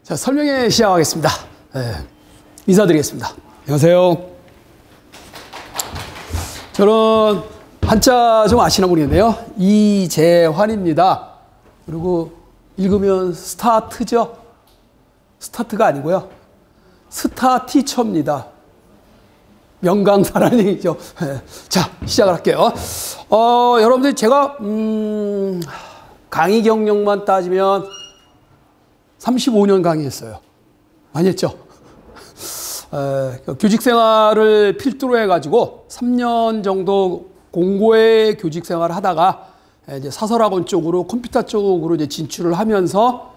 자, 설명회 시작하겠습니다. 인사드리겠습니다. 안녕하세요. 저는 한자 좀 아시나 모르겠네요. 이재환입니다. 그리고 읽으면 스타트죠? 스타트가 아니고요. 스타티처입니다. 명강사라는 얘기죠. 자, 시작을 할게요. 여러분들 제가 강의 경력만 따지면 35년 강의했어요. 많이 했죠? 교직 생활을 필두로 해가지고 3년 정도 공고의 교직 생활을 하다가 이제 사설학원 쪽으로 컴퓨터 쪽으로 이제 진출을 하면서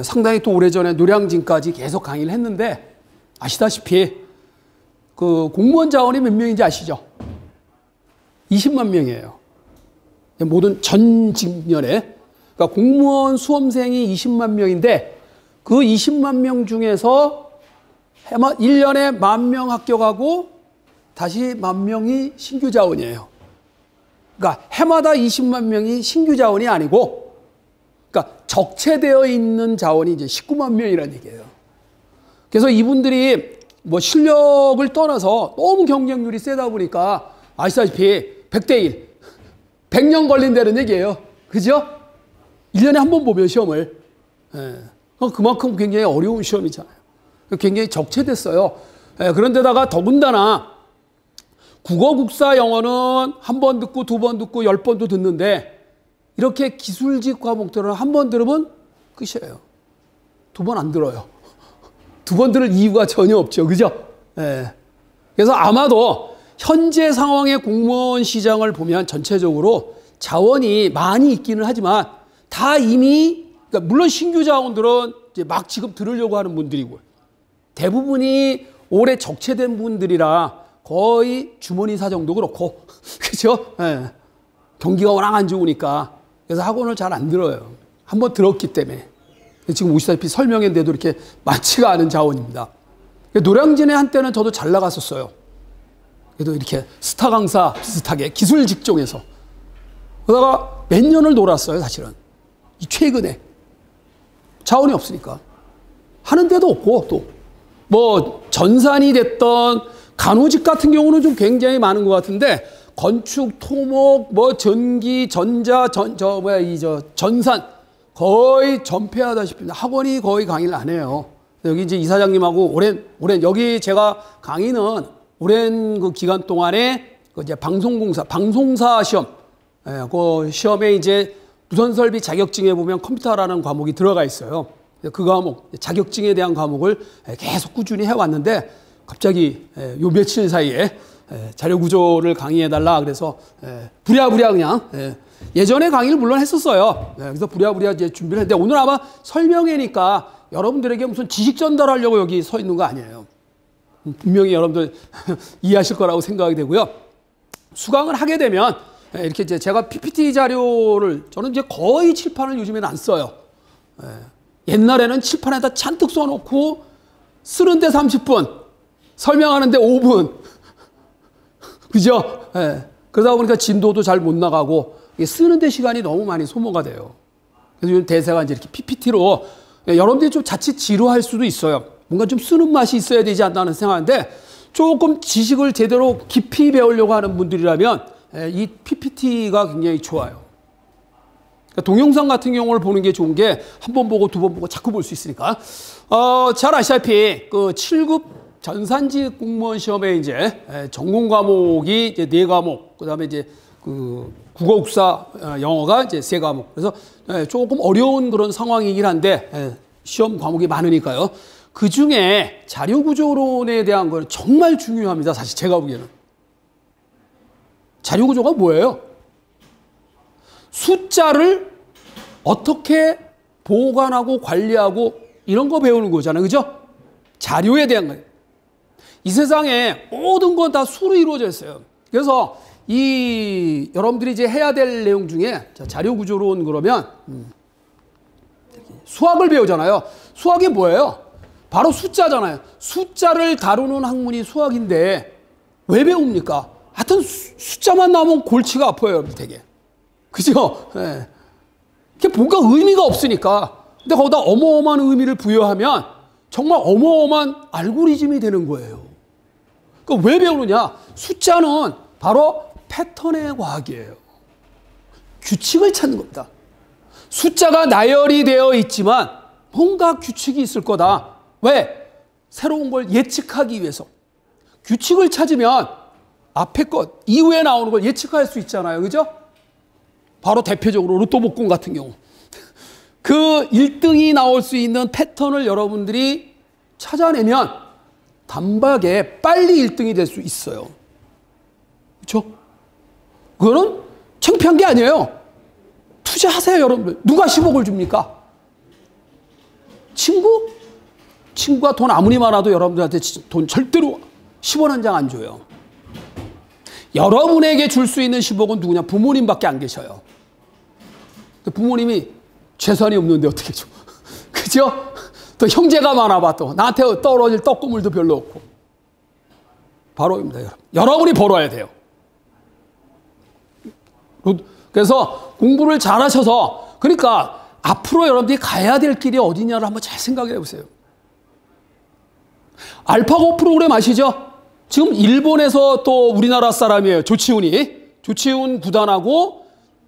상당히 또 오래전에 노량진까지 계속 강의를 했는데 아시다시피 그 공무원 자원이 몇 명인지 아시죠? 20만 명이에요. 모든 전 직렬에. 그러니까 공무원 수험생이 20만 명인데 그 20만 명 중에서 1년에 10,000명 합격하고 다시 10,000명이 신규 자원이에요. 그러니까 해마다 20만 명이 신규 자원이 아니고 그러니까 적체되어 있는 자원이 이제 19만 명이라는 얘기예요. 그래서 이분들이 뭐 실력을 떠나서 너무 경쟁률이 세다 보니까 아시다시피 100대 1, 100년 걸린다는 얘기예요. 그죠? 1년에 한 번 보면 시험을. 그만큼 굉장히 어려운 시험이잖아요. 굉장히 적체됐어요. 그런데다가 더군다나 국어, 국사, 영어는 한 번 듣고 두 번 듣고 10번도 듣는데 이렇게 기술직 과목들은 한 번 들으면 끝이에요. 두 번 안 들어요. 두 번 들을 이유가 전혀 없죠. 그죠? 그래서 아마도 현재 상황의 공무원 시장을 보면 전체적으로 자원이 많이 있기는 하지만 다 이미, 그러니까 물론 신규 자원들은 이제 막 지금 들으려고 하는 분들이고 대부분이 오래 적체된 분들이라 거의 주머니 사정도 그렇고, 그죠? 경기가 워낙 안 좋으니까. 그래서 학원을 잘 안 들어요. 한번 들었기 때문에. 지금 보시다시피 설명인데도 이렇게 많지가 않은 자원입니다. 노량진에 한때는 저도 잘 나갔었어요. 그래도 이렇게 스타 강사 비슷하게 기술 직종에서. 그러다가 몇 년을 놀았어요, 사실은. 최근에. 자원이 없으니까. 하는 데도 없고, 또. 뭐, 전산이 됐던 간호직 같은 경우는 좀 굉장히 많은 것 같은데, 건축, 토목, 뭐, 전기, 전자, 전산. 거의 전폐하다시피 학원이 거의 강의를 안 해요. 여기 이제 이사장님하고 오랜, 여기 제가 강의는 오랜 그 기간 동안에 그 이제 방송사 시험, 그 시험에 이제 무선설비 자격증에 보면 컴퓨터라는 과목이 들어가 있어요. 그 과목, 자격증에 대한 과목을 계속 꾸준히 해왔는데 갑자기 요 며칠 사이에 자료 구조를 강의해달라 그래서 부랴부랴 그냥 예전에 강의를 물론 했었어요. 그래서 부랴부랴 이제 준비를 했는데 오늘 아마 설명회니까 여러분들에게 무슨 지식 전달하려고 여기 서 있는 거 아니에요. 분명히 여러분들 이해하실 거라고 생각이 되고요. 수강을 하게 되면 이렇게 이제 제가 PPT 자료를 저는 이제 거의 칠판을 요즘에는 안 써요. 옛날에는 칠판에다 잔뜩 써놓고 쓰는데 30분, 설명하는데 5분. 그죠? 그러다 보니까 진도도 잘 못 나가고 쓰는데 시간이 너무 많이 소모가 돼요. 그래서 요즘 대세가 이제 이렇게 PPT로 여러분들이 좀 자칫 지루할 수도 있어요. 뭔가 좀 쓰는 맛이 있어야 되지 않나는 생각하는데 조금 지식을 제대로 깊이 배우려고 하는 분들이라면 이 PPT가 굉장히 좋아요. 그러니까 동영상 같은 경우를 보는 게 좋은 게 한 번 보고 두 번 보고 자꾸 볼 수 있으니까. 잘 아시다시피 그 7급 전산직 공무원 시험에 이제 전공 과목이 이제 4과목, 그 다음에 이제 그 국어, 국사, 영어가 이제 3과목. 그래서 조금 어려운 그런 상황이긴 한데 시험 과목이 많으니까요. 그 중에 자료구조론에 대한 건 정말 중요합니다. 사실 제가 보기에는. 자료구조가 뭐예요? 숫자를 어떻게 보관하고 관리하고 이런 거 배우는 거잖아요. 그죠? 자료에 대한 거예요. 이 세상에 모든 건 다 수로 이루어져 있어요. 그래서 여러분들이 이제 해야 될 내용 중에 자료구조론 그러면 수학을 배우잖아요. 수학이 뭐예요? 바로 숫자잖아요. 숫자를 다루는 학문이 수학인데 왜 배웁니까? 하여튼 숫자만 나오면 골치가 아파요, 여러분 되게. 그죠? 그게 뭔가 의미가 없으니까. 근데 거기다 어마어마한 의미를 부여하면 정말 어마어마한 알고리즘이 되는 거예요. 그러니까 왜 배우느냐? 숫자는 바로 패턴의 과학이에요. 규칙을 찾는 겁니다. 숫자가 나열이 되어 있지만 뭔가 규칙이 있을 거다. 왜? 새로운 걸 예측하기 위해서. 규칙을 찾으면 앞에 것, 이후에 나오는 걸 예측할 수 있잖아요. 그죠? 바로 대표적으로 로또 복권 같은 경우. 그 1등이 나올 수 있는 패턴을 여러분들이 찾아내면 단박에 빨리 1등이 될 수 있어요. 그렇죠? 그거는 창피한 게 아니에요. 투자하세요, 여러분들. 누가 10억을 줍니까? 친구? 친구가 돈 아무리 많아도 여러분들한테 돈 절대로 10원 한 장 안 줘요. 여러분에게 줄 수 있는 10억은 누구냐? 부모님밖에 안 계셔요. 부모님이 재산이 없는데 어떻게 줘? 그죠? 또 형제가 많아봐 또. 나한테 떨어질 떡고물도 별로 없고. 바로입니다, 여러분. 여러분이 벌어야 돼요. 그래서 공부를 잘하셔서, 그러니까 앞으로 여러분들이 가야 될 길이 어디냐를 한번 잘 생각해 보세요. 알파고 프로그램 아시죠? 지금 일본에서 또 우리나라 사람이에요. 조치훈 구단하고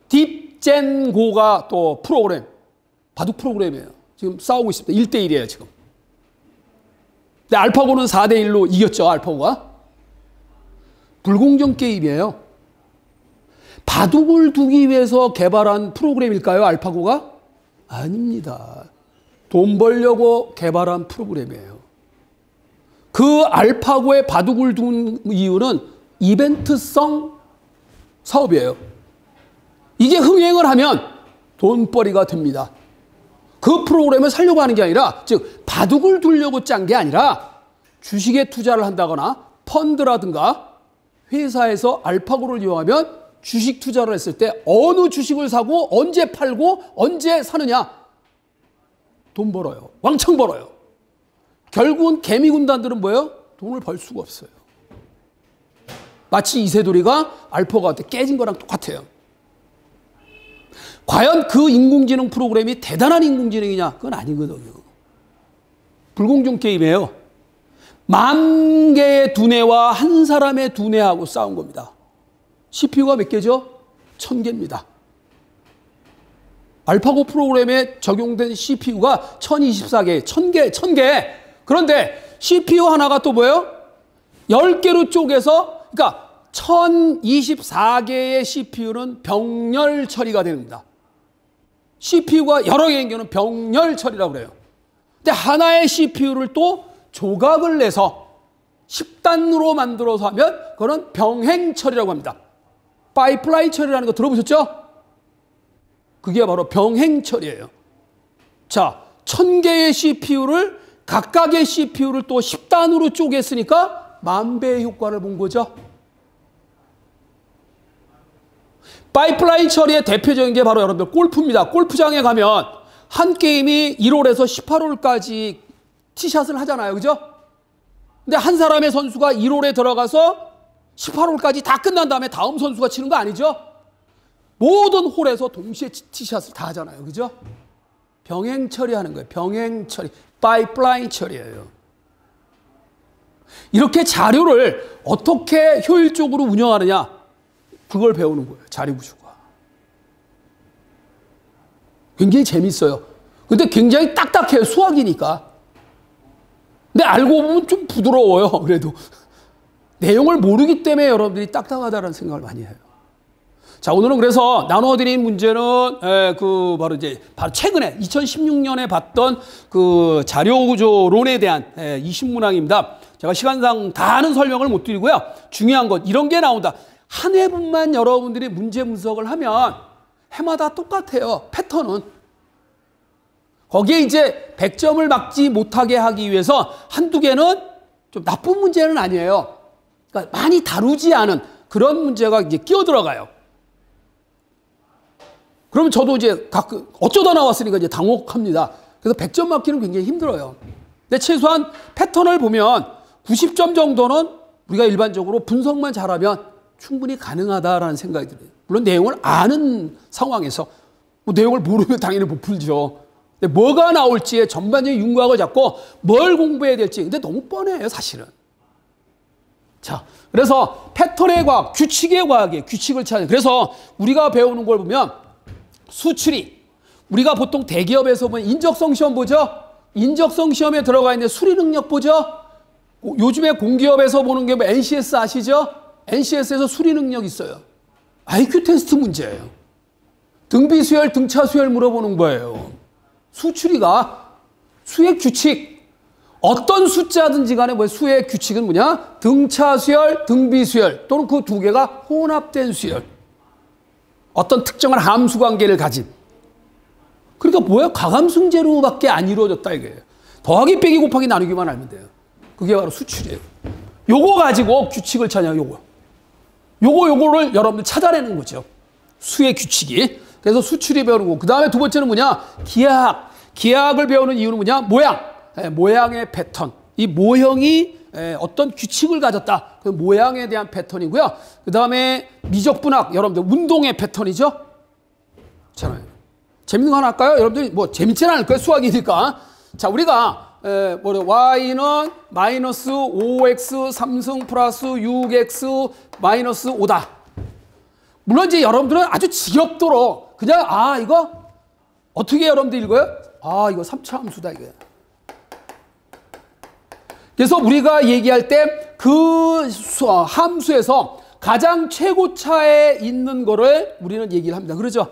딥젠고가 또 프로그램, 바둑 프로그램이에요. 지금 싸우고 있습니다. 1대1이에요, 지금. 근데 알파고는 4대1로 이겼죠, 알파고가. 불공정 게임이에요. 바둑을 두기 위해서 개발한 프로그램일까요, 알파고가? 아닙니다. 돈 벌려고 개발한 프로그램이에요. 그 알파고에 바둑을 둔 이유는 이벤트성 사업이에요. 이게 흥행을 하면 돈벌이가 됩니다. 그 프로그램을 살려고 하는 게 아니라, 즉 바둑을 두려고 짠 게 아니라 주식에 투자를 한다거나 펀드라든가 회사에서 알파고를 이용하면 주식 투자를 했을 때 어느 주식을 사고 언제 팔고 언제 사느냐, 돈 벌어요. 왕창 벌어요. 결국은 개미 군단들은 뭐예요? 돈을 벌 수가 없어요. 마치 이세돌이가 알파고한테 깨진 거랑 똑같아요. 과연 그 인공지능 프로그램이 대단한 인공지능이냐? 그건 아니거든요. 불공정 게임이에요. 10,000개의 두뇌와 한 사람의 두뇌하고 싸운 겁니다. CPU가 몇 개죠? 1000개입니다. 알파고 프로그램에 적용된 CPU가 1024개, 1000개. 그런데 CPU 하나가 또 뭐예요? 10개로 쪼개서, 그러니까 1024개의 CPU는 병렬 처리가 됩니다. CPU가 여러 개인 경우는 병렬 처리라고 그래요. 근데 하나의 CPU를 또 조각을 내서 10단으로 만들어서 하면 그거는 병행 처리라고 합니다. 파이프라인 처리라는 거 들어보셨죠? 그게 바로 병행 처리예요. 자, 1000개의 CPU를 각각의 CPU를 또 10단으로 쪼갰으니까 10,000배의 효과를 본 거죠. 파이프라인 처리의 대표적인 게 바로 여러분들 골프입니다. 골프장에 가면 한 게임이 1홀에서 18홀까지 티샷을 하잖아요. 그죠? 근데 한 사람의 선수가 1홀에 들어가서 18홀까지 다 끝난 다음에 다음 선수가 치는 거 아니죠? 모든 홀에서 동시에 티샷을 다 하잖아요. 그죠? 병행 처리하는 거예요. 병행 처리. 파이프라인 처리예요. 이렇게 자료를 어떻게 효율적으로 운영하느냐, 그걸 배우는 거예요. 자료 구조가. 굉장히 재밌어요. 근데 굉장히 딱딱해요. 수학이니까. 근데 알고 보면 좀 부드러워요. 그래도. 내용을 모르기 때문에 여러분들이 딱딱하다는 생각을 많이 해요. 자, 오늘은 그래서 나눠드린 문제는 바로 최근에 2016년에 봤던 그 자료구조론에 대한 이 신문항입니다. 제가 시간상 다는 설명을 못 드리고요. 중요한 것 이런 게 나온다. 한 회분만 여러분들이 문제 분석을 하면 해마다 똑같아요. 패턴은. 거기에 이제 100점을 막지 못하게 하기 위해서 한두 개는 좀 나쁜 문제는 아니에요. 그러니까 많이 다루지 않은 그런 문제가 이제 끼어 들어가요. 그러면 저도 이제 어쩌다 나왔으니까 이제 당혹합니다. 그래서 100점 맞기는 굉장히 힘들어요. 근데 최소한 패턴을 보면 90점 정도는 우리가 일반적으로 분석만 잘하면 충분히 가능하다라는 생각이 들어요. 물론 내용을 아는 상황에서, 뭐 내용을 모르면 당연히 못 풀죠. 근데 뭐가 나올지에 전반적인 윤곽을 잡고 뭘 공부해야 될지. 근데 너무 뻔해요, 사실은. 자, 그래서 패턴의 과학, 규칙의 과학이에요. 규칙을 찾는. 그래서 우리가 배우는 걸 보면 수출이, 우리가 보통 대기업에서 보면 인적성 시험 보죠? 인적성 시험에 들어가 있는 수리 능력 보죠? 요즘에 공기업에서 보는 게 뭐 NCS 아시죠? NCS에서 수리 능력 있어요. IQ 테스트 문제예요. 등비 수열, 등차 수열 물어보는 거예요. 수출이가 수의 규칙, 어떤 숫자든지 간에 뭐 수의 규칙은 뭐냐? 등차 수열, 등비 수열 또는 그 두 개가 혼합된 수열. 어떤 특정한 함수 관계를 가진. 그러니까 뭐야? 가감승제로밖에 안 이루어졌다 이거예요. 더하기 빼기 곱하기 나누기만 알면 돼요. 그게 바로 수출이에요. 요거 가지고 규칙을 찾냐, 요거를 여러분들 찾아내는 거죠. 수의 규칙이. 그래서 수출이 배우고, 그 다음에 두 번째는 뭐냐? 기하학. 기하학을 배우는 이유는 뭐냐? 모양. 모양의 패턴. 이 모형이 어떤 규칙을 가졌다. 그 모양에 대한 패턴이고요. 그 다음에 미적분학. 여러분들 운동의 패턴이죠. 잖아요. 재밌는 거 하나 할까요? 여러분들이 뭐 재밌지는 않을 거예요. 수학이니까. 자, 우리가 y는 마이너스 5x 3승 플러스 6x 마이너스 5다. 물론 이제 여러분들은 아주 지겹도록 그냥 이거 어떻게 여러분들 읽어요? 이거 3차 함수다 이거야. 그래서 우리가 얘기할 때 그 함수에서 가장 최고차에 있는 거를 우리는 얘기를 합니다. 그러죠?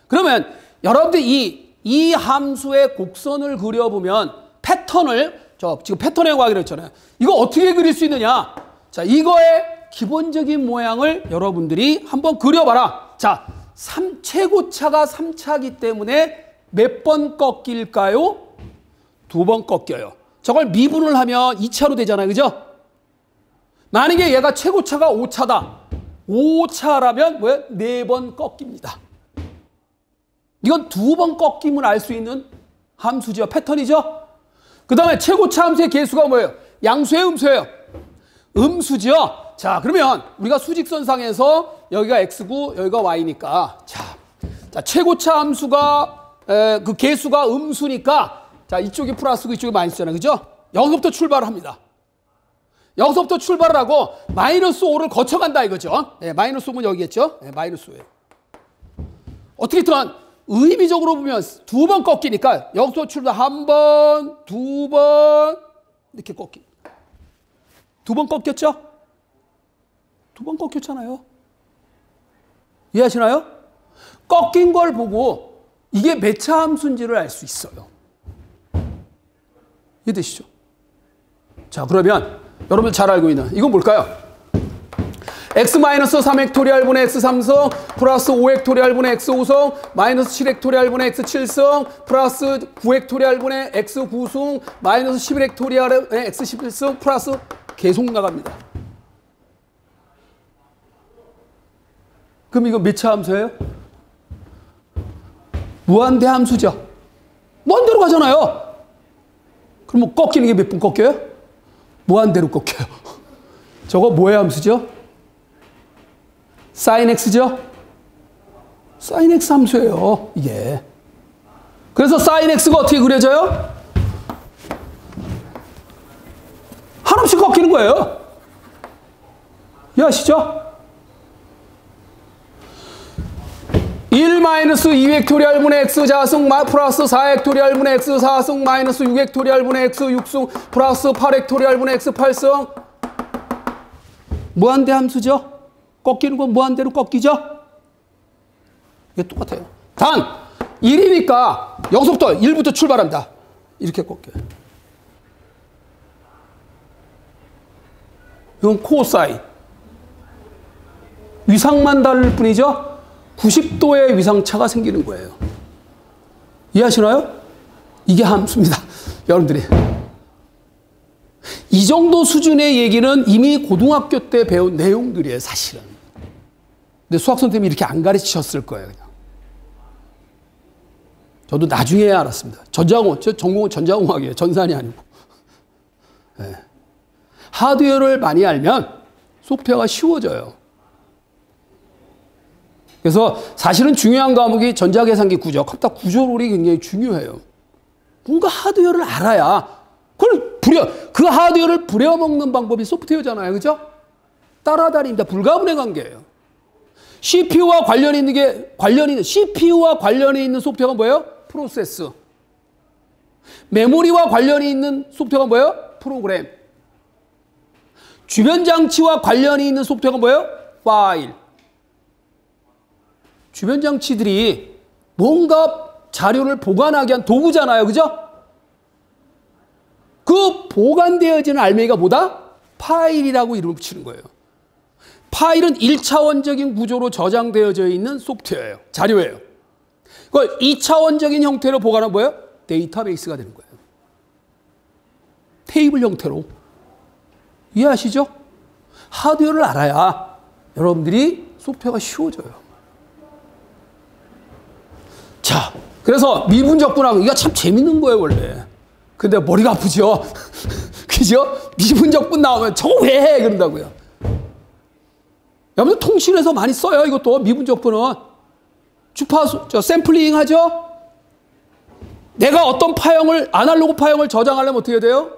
그러면 여러분들 이 함수의 곡선을 그려보면 패턴을, 지금 패턴의 과학이라고 했잖아요. 이거 어떻게 그릴 수 있느냐? 자, 이거의 기본적인 모양을 여러분들이 한번 그려봐라. 자, 최고차가 3차이기 때문에 몇 번 꺾일까요? 2번 꺾여요. 저걸 미분을 하면 2차로 되잖아요. 그죠? 만약에 얘가 최고차가 5차다. 5차라면 뭐예요? 4번 꺾입니다. 이건 2번 꺾임을 알 수 있는 함수죠. 패턴이죠. 그 다음에 최고차 함수의 개수가 뭐예요? 양수예요, 음수예요? 음수죠. 자, 그러면 우리가 수직선상에서 여기가 x고 여기가 y니까 자, 최고차 함수가 그 개수가 음수니까 자, 이쪽이 플러스고 이쪽이 마이너스잖아요. 그죠? 여기서부터 출발을 합니다. 여기서부터 출발을 하고 마이너스 5를 거쳐간다 이거죠. 마이너스 5는 여기겠죠? 마이너스 5예요. 어떻게든 의미적으로 보면 2번 꺾이니까 여기서 출발 1번, 2번 이렇게 꺾입니다. 2번 꺾였죠? 2번 꺾였잖아요. 이해하시나요? 꺾인 걸 보고 이게 몇 차 함수인지를 알 수 있어요. 이해되시죠? 자, 그러면 여러분들 잘 알고 있는 이건 뭘까요? x-3헥토리알분의 x3승 플러스 5헥토리알분의 x5승 마이너스 7헥토리알분의 x7승 플러스 9헥토리알분의 x9승 마이너스 11헥토리알분의 x11승 플러스 계속 나갑니다. 그럼 이거 몇 차 함수예요? 무한대 함수죠. 먼 데로 가잖아요. 그럼 뭐 꺾이는 게 몇 분 꺾여요? 무한대로 꺾여요. 저거 뭐의 함수죠? sin x죠? sin x 함수예요, 이게. 그래서 sin x가 어떻게 그려져요? 한없이 꺾이는 거예요. 이해하시죠? 1-2헥토리알분의 x 자승 플러스 4헥토리알분의 x 4승 마이너스 6헥토리알분의 x 6승 플러스 8헥토리알분의 x 8승 무한대 함수죠? 꺾이는 건 무한대로 꺾이죠? 이게 똑같아요. 단 1이니까 여기서부터 1부터 출발합니다. 이렇게 꺾여요. 이건 코사인. 위상만 다를 뿐이죠? 90도의 위상차가 생기는 거예요. 이해하시나요? 이게 함수입니다. 여러분들이. 이 정도 수준의 얘기는 이미 고등학교 때 배운 내용들이에요, 사실은. 근데 수학 선생님이 이렇게 안 가르치셨을 거예요, 그냥. 저도 나중에 알았습니다. 전공은 전자공학이에요. 전산이 아니고. 네. 하드웨어를 많이 알면 소프트웨어가 쉬워져요. 그래서 사실은 중요한 과목이 전자계산기 구조, 컴퓨터 구조론이 굉장히 중요해요. 뭔가 하드웨어를 알아야 그걸 그 하드웨어를 부려먹는 방법이 소프트웨어잖아요. 그죠? 따라다닙니다. 불가분의 관계예요. CPU와 관련이 있는 소프트웨어가 뭐예요? 프로세스. 메모리와 관련이 있는 소프트웨어가 뭐예요? 프로그램. 주변 장치와 관련이 있는 소프트웨어가 뭐예요? 파일. 주변 장치들이 뭔가 자료를 보관하기 위한 도구잖아요. 그죠? 그 보관되어지는 알맹이가 뭐다? 파일이라고 이름을 붙이는 거예요. 파일은 1차원적인 구조로 저장되어져 있는 소프트웨어예요. 자료예요. 그걸 2차원적인 형태로 보관하면 뭐예요? 데이터베이스가 되는 거예요. 테이블 형태로. 이해하시죠? 하드웨어를 알아야 여러분들이 소프트웨어가 쉬워져요. 자, 그래서 미분적분하고 이거 참 재밌는 거예요, 원래. 근데 머리가 아프죠? 그죠? 미분적분 나오면 저거 왜 해? 그런다고요. 여러분들 통신에서 많이 써요, 이것도. 미분적분은. 주파수, 샘플링 하죠? 내가 어떤 파형을, 아날로그 파형을 저장하려면 어떻게 해야 돼요?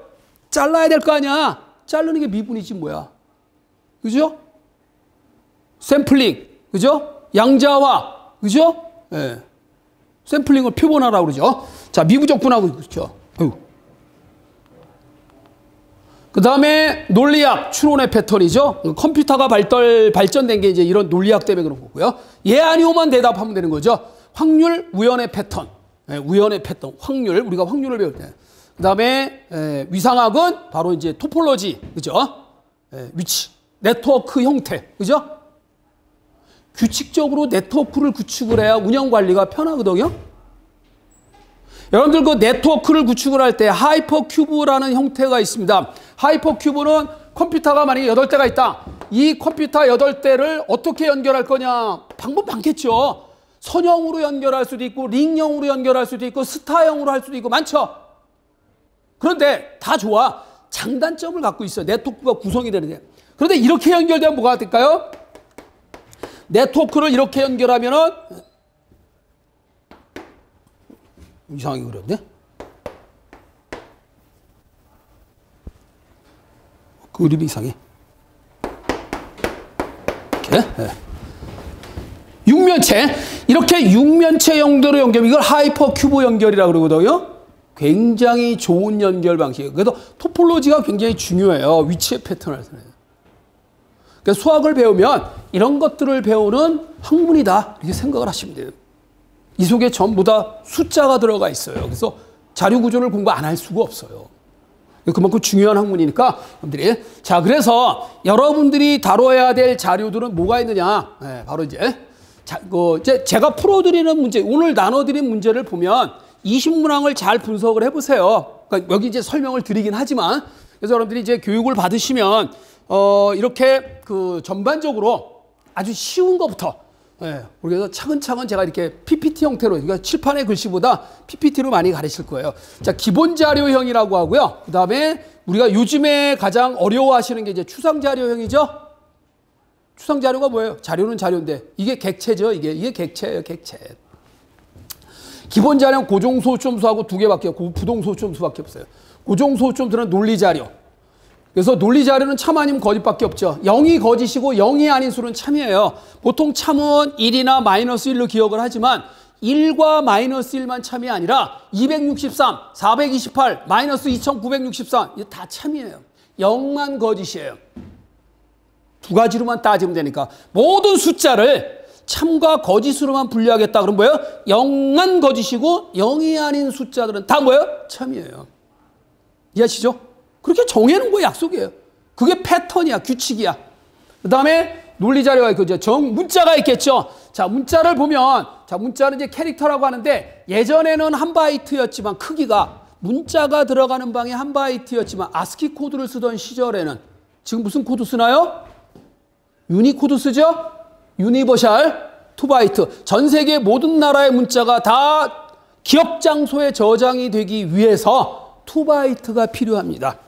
잘라야 될 거 아니야. 자르는 게 미분이지, 뭐야. 그죠? 샘플링, 그죠? 양자화, 그죠? 예. 네. 샘플링을 표본하라고 그러죠. 자, 미분적분하고, 그렇죠. 그 다음에 논리학, 추론의 패턴이죠. 컴퓨터가 발전된 게 이제 이런 논리학 때문에 그런 거고요. 예, 아니오만 대답하면 되는 거죠. 확률, 우연의 패턴. 예, 우연의 패턴. 확률, 우리가 확률을 배울 때. 그 다음에 위상학은 바로 이제 토폴로지, 그죠? 위치, 네트워크 형태, 그죠? 규칙적으로 네트워크를 구축을 해야 운영 관리가 편하거든요. 여러분들 그 네트워크를 구축을 할 때 하이퍼큐브라는 형태가 있습니다. 하이퍼큐브는 컴퓨터가 만약에 8대가 있다. 이 컴퓨터 8대를 어떻게 연결할 거냐? 방법 많겠죠. 선형으로 연결할 수도 있고 링형으로 연결할 수도 있고 스타형으로 할 수도 있고 많죠. 그런데 다 좋아. 장단점을 갖고 있어요. 네트워크가 구성이 되는데. 그런데 이렇게 연결되면 뭐가 될까요? 네트워크를 이렇게 연결하면은 이상하게 그렸네. 그림이 이상해. 이렇게. 네. 육면체. 이렇게 육면체 연결로 연결하면 이걸 하이퍼큐브 연결이라고 그러거든요. 굉장히 좋은 연결 방식이에요. 그래서 토폴로지가 굉장히 중요해요. 위치의 패턴을. 그러니까 수학을 배우면 이런 것들을 배우는 학문이다. 이렇게 생각을 하시면 돼요. 이 속에 전부 다 숫자가 들어가 있어요. 그래서 자료 구조를 공부 안 할 수가 없어요. 그만큼 중요한 학문이니까 여러분들이. 자, 그래서 여러분들이 다뤄야 될 자료들은 뭐가 있느냐? 네, 바로 이제 제가 풀어드리는 문제, 오늘 나눠드린 문제를 보면 20문항을 잘 분석을 해보세요. 그러니까 여기 이제 설명을 드리긴 하지만, 그래서 여러분들이 이제 교육을 받으시면 이렇게 그 전반적으로 아주 쉬운 것부터, 예, 그래서 차근차근 제가 이렇게 PPT 형태로, 그러니까 칠판의 글씨보다 PPT로 많이 가르칠 거예요. 자, 기본 자료형이라고 하고요. 그 다음에 우리가 요즘에 가장 어려워하시는 게 이제 추상 자료형이죠. 추상 자료가 뭐예요? 자료는 자료인데 이게 객체죠. 이게 객체예요, 객체. 기본 자료는 고정 소점수하고 두 개밖에 없고 부동 소점수밖에 없어요. 고정 소점수는 논리 자료. 그래서 논리 자료는 참 아니면 거짓밖에 없죠. 0이 거짓이고 0이 아닌 수는 참이에요. 보통 참은 1이나 마이너스 1로 기억을 하지만 1과 마이너스 1만 참이 아니라 263, 428, 마이너스 2963 이게 다 참이에요. 0만 거짓이에요. 두 가지로만 따지면 되니까 모든 숫자를 참과 거짓으로만 분류하겠다. 그럼 뭐예요? 0만 거짓이고 0이 아닌 숫자들은 다 뭐예요? 참이에요. 이해하시죠? 그렇게 정해놓은 거예요. 약속이에요. 그게 패턴이야. 규칙이야. 그 다음에 논리 자료가 있고 이제 문자가 있겠죠. 자, 문자를 보면, 자, 문자는 이제 캐릭터라고 하는데 예전에는 한 바이트였지만 크기가 문자가 들어가는 방이 한 바이트였지만 아스키 코드를 쓰던 시절에는 지금 무슨 코드 쓰나요? 유니코드 쓰죠? 유니버셜 2바이트. 전 세계 모든 나라의 문자가 다 기억 장소에 저장이 되기 위해서 2바이트가 필요합니다.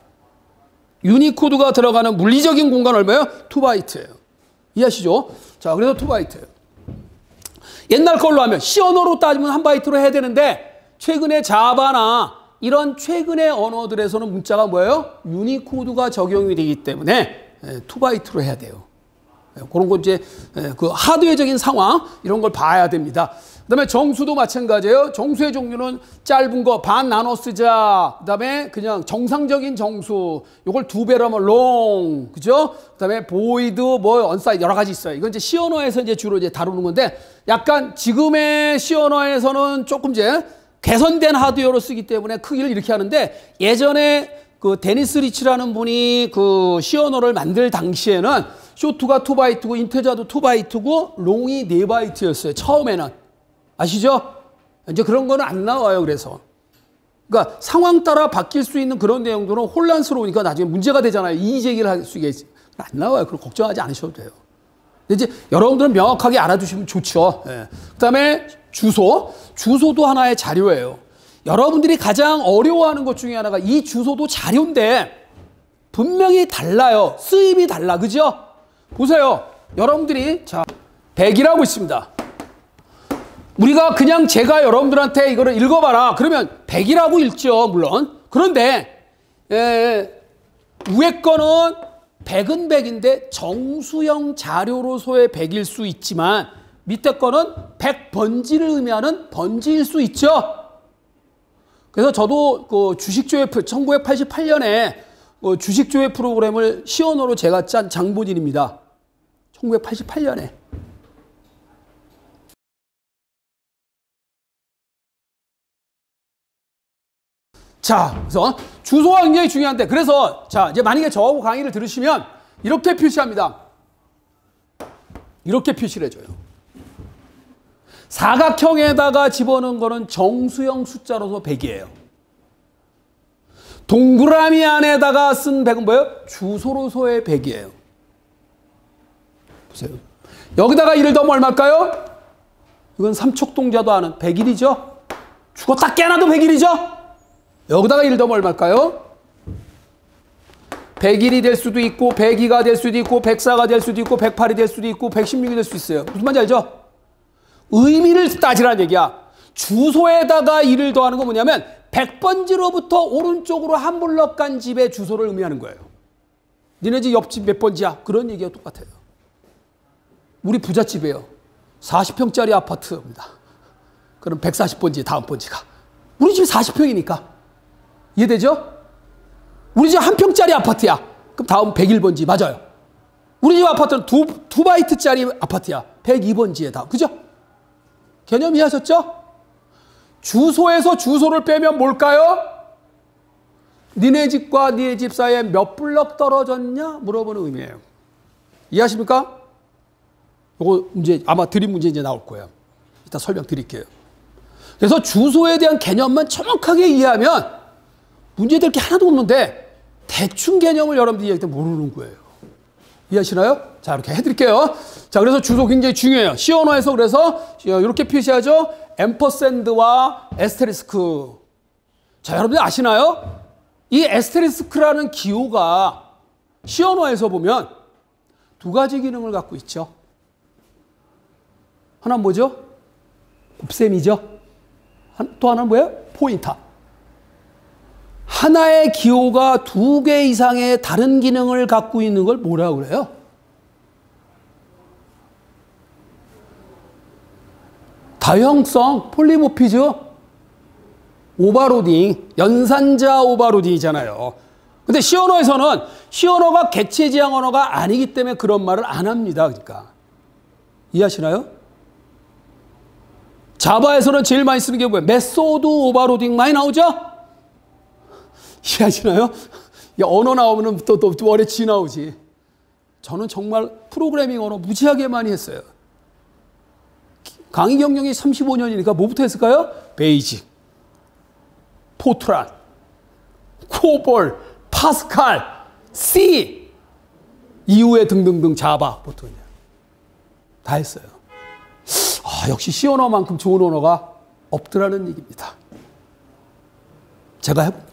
유니코드가 들어가는 물리적인 공간 얼마예요? 2바이트예요. 이해하시죠? 자, 그래서 2바이트예요. 옛날 걸로 하면 C 언어로 따지면 한 바이트로 해야 되는데 최근에 자바나 이런 최근의 언어들에서는 문자가 뭐예요? 유니코드가 적용이 되기 때문에 2바이트로 해야 돼요. 그런 거 이제 그 하드웨어적인 상황 이런 걸 봐야 됩니다. 그다음에 정수도 마찬가지예요. 정수의 종류는 짧은 거 반 나눠 쓰자. 그다음에 그냥 정상적인 정수. 요걸 2배로 하면 long. 그죠? 그다음에 void 뭐 언사이드 여러 가지 있어요. 이건 이제 C 언어에서 이제 주로 이제 다루는 건데 약간 지금의 C 언어에서는 조금 이제 개선된 하드웨어로 쓰기 때문에 크기를 이렇게 하는데 예전에 그 데니스 리치라는 분이 그 C 언어를 만들 당시에는 쇼트가 2바이트고 인테저도 2바이트고 롱이 4바이트였어요. 처음에는. 아시죠? 이제 그런 거는 안 나와요. 그래서. 그러니까 상황 따라 바뀔 수 있는 그런 내용들은 혼란스러우니까 나중에 문제가 되잖아요. 이의 제기를 할 수 있게. 안 나와요. 그럼 걱정하지 않으셔도 돼요. 근데 이제 여러분들은 명확하게 알아두시면 좋죠. 예. 그다음에 주소. 주소도 하나의 자료예요. 여러분들이 가장 어려워하는 것 중에 하나가 이 주소도 자료인데 분명히 달라요. 쓰임이 달라. 그죠? 보세요. 여러분들이 자 100이라고 있습니다. 우리가 그냥 제가 여러분들한테 이거를 읽어봐라. 그러면 100이라고 읽죠. 물론. 그런데 위에 거는 100은 100인데 정수형 자료로서의 100일 수 있지만 밑에 거는 100번지를 의미하는 번지일 수 있죠. 그래서 저도 그 주식조회 1988년에 주식조회 프로그램을 C 언어로 제가 짠 장본인입니다. 1988년에. 자, 그래서 주소가 굉장히 중요한데 그래서 자 이제 만약에 저하고 강의를 들으시면 이렇게 표시합니다. 이렇게 표시를 해줘요. 사각형에다가 집어넣은 거는 정수형 숫자로서 100이에요. 동그라미 안에다가 쓴 100은 뭐예요? 주소로서의 100이에요. 보세요. 여기다가 1을 더하면 얼마일까요? 이건 삼척동자도 아는 100일이죠. 죽었다 깨나도 100일이죠. 여기다가 1 더하면 얼마일까요? 101이 될 수도 있고 102가 될 수도 있고 104가 될 수도 있고 108이 될 수도 있고 116이 될 수 있어요. 무슨 말인지 알죠? 의미를 따지라는 얘기야. 주소에다가 1을 더하는 건 뭐냐면 100번지로부터 오른쪽으로 한 블럭 간 집의 주소를 의미하는 거예요. 니네 집 옆집 몇 번지야? 그런 얘기가 똑같아요. 우리 부잣집이에요. 40평짜리 아파트입니다. 그럼 140번지 다음 번지가. 우리 집이 40평이니까. 이해되죠? 우리 집 한 평짜리 아파트야. 그럼 다음 101번지 맞아요. 우리 집 아파트는 2바이트짜리 아파트야. 102번지에 다. 그죠? 개념 이해하셨죠? 주소에서 주소를 빼면 뭘까요? 니네 집과 니네 집 사이에 몇 블럭 떨어졌냐? 물어보는 의미예요. 이해하십니까? 이거 문제 아마 드림 문제 이제 나올 거예요. 이따 설명드릴게요. 그래서 주소에 대한 개념만 정확하게 이해하면 문제될 게 하나도 없는데 대충 개념을 여러분들이 이해할 때 모르는 거예요. 이해하시나요? 자, 이렇게 해드릴게요. 자, 그래서 주소 굉장히 중요해요. C 언어에서 그래서 이렇게 표시하죠. 앰퍼샌드와 에스테리스크. 자, 여러분들 아시나요? 이 에스테리스크라는 기호가 C 언어에서 보면 두 가지 기능을 갖고 있죠. 하나는 뭐죠? 곱셈이죠. 또 하나는 뭐예요? 포인터. 하나의 기호가 2개 이상의 다른 기능을 갖고 있는 걸 뭐라고 그래요? 다형성, 폴리모피즘, 오버로딩, 연산자 오버로딩이잖아요. 근데 C 언어에서는 C 언어가 객체 지향 언어가 아니기 때문에 그런 말을 안 합니다. 그러니까. 이해하시나요? 자바에서는 제일 많이 쓰는 게 뭐예요? 메소드 오버로딩 많이 나오죠? 이해하시나요? 야, 언어 나오면 또 머리에 쥐 나오지. 저는 정말 프로그래밍 언어 무지하게 많이 했어요. 강의 경력이 35년이니까 뭐부터 했을까요? 베이직, 포트란, 코볼, 파스칼, C, 이후에 등등등 자바 보통 다 했어요. 아, 역시 C 언어만큼 좋은 언어가 없더라는 얘기입니다. 제가 해본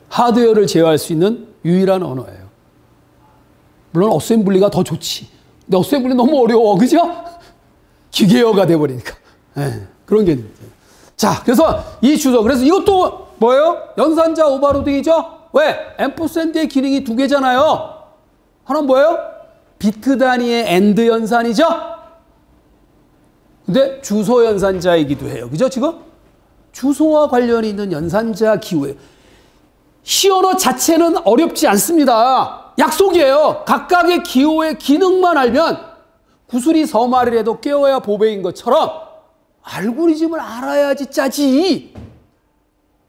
하드웨어를 제어할 수 있는 유일한 언어예요. 물론 어셈블리가 더 좋지. 근데 어셈블리 너무 어려워. 그죠? 기계어가 돼버리니까. 예, 그런 게 있는데. 자, 그래서 이 주소. 그래서 이것도 뭐예요? 연산자 오버로딩이죠? 왜? 앰퍼샌드의 기능이 두 개잖아요. 하나는 뭐예요? 비트 단위의 AND 연산이죠? 근데 주소 연산자이기도 해요. 그죠, 지금? 주소와 관련이 있는 연산자 기호예요. 시언어 자체는 어렵지 않습니다. 약속이에요. 각각의 기호의 기능만 알면 구슬이 서말이라도 깨워야 보배인 것처럼 알고리즘을 알아야지 짜지.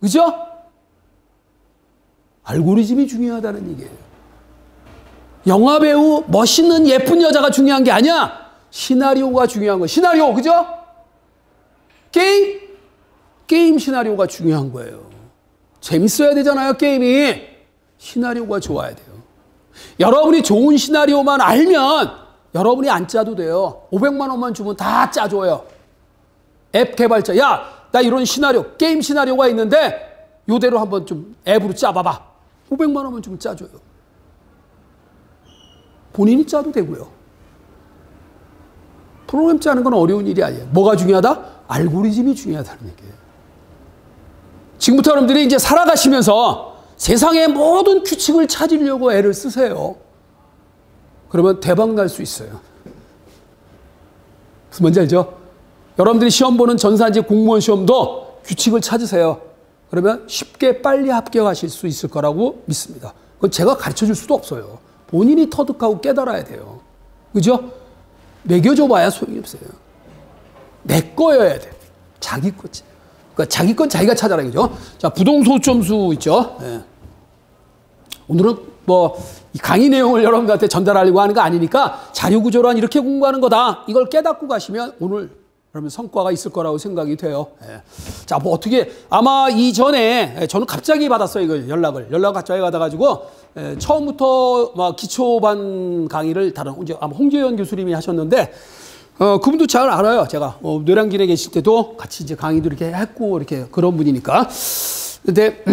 그죠? 알고리즘이 중요하다는 얘기예요. 영화배우 멋있는 예쁜 여자가 중요한 게 아니야. 시나리오가 중요한 거예요. 시나리오, 그죠? 게임 시나리오가 중요한 거예요. 재밌어야 되잖아요, 게임이. 시나리오가 좋아야 돼요. 여러분이 좋은 시나리오만 알면 여러분이 안 짜도 돼요. 500만 원만 주면 다 짜줘요. 앱 개발자, 야, 나 이런 시나리오, 게임 시나리오가 있는데 요대로 한번 좀 앱으로 짜봐봐. 500만 원만 주면 짜줘요. 본인이 짜도 되고요. 프로그램 짜는 건 어려운 일이 아니에요. 뭐가 중요하다? 알고리즘이 중요하다는 얘기예요. 지금부터 여러분들이 이제 살아가시면서 세상의 모든 규칙을 찾으려고 애를 쓰세요. 그러면 대박 날 수 있어요. 무슨 뭔지 알죠? 여러분들이 시험 보는 전산직 공무원 시험도 규칙을 찾으세요. 그러면 쉽게 빨리 합격하실 수 있을 거라고 믿습니다. 그건 제가 가르쳐 줄 수도 없어요. 본인이 터득하고 깨달아야 돼요. 그죠? 매겨줘 봐야 소용이 없어요. 내 거여야 돼. 자기 거지. 그러니까 자기 건 자기가 찾아라. 그죠? 자, 부동소점수 있죠? 네. 오늘은 뭐, 이 강의 내용을 여러분들한테 전달하려고 하는 거 아니니까 자료구조란 이렇게 공부하는 거다. 이걸 깨닫고 가시면 오늘 그러면 성과가 있을 거라고 생각이 돼요. 예. 자, 뭐 어떻게 아마 이전에 저는 갑자기 받았어요. 이걸 연락 갑자기 받아가지고 처음부터 막 기초반 강의를 다른 아마 홍재현 교수님이 하셨는데 그분도 잘 알아요. 제가 뇌량진에 계실 때도 같이 이제 강의도 이렇게 했고 이렇게 그런 분이니까. 근데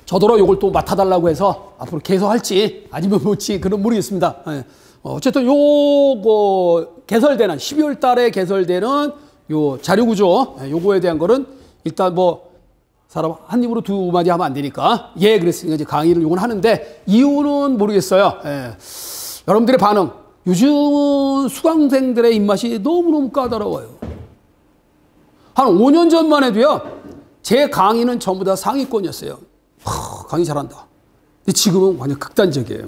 저더러 이걸 또 맡아달라고 해서 앞으로 계속 할지 아니면 못지 그건 모르겠습니다. 예. 어쨌든 요거 개설되는 12월 달에 개설되는 요 자료구조 요거에 대한 거는 일단 뭐 사람 한 입으로 두 마디 하면 안 되니까 예 그랬으니까 이제 강의를 요건 하는데 이유는 모르겠어요. 예. 여러분들의 반응 요즘은 수강생들의 입맛이 너무너무 까다로워요. 한 5년 전만 해도요 제 강의는 전부 다 상위권이었어요. 강의 잘한다. 근데 지금은 완전 극단적이에요.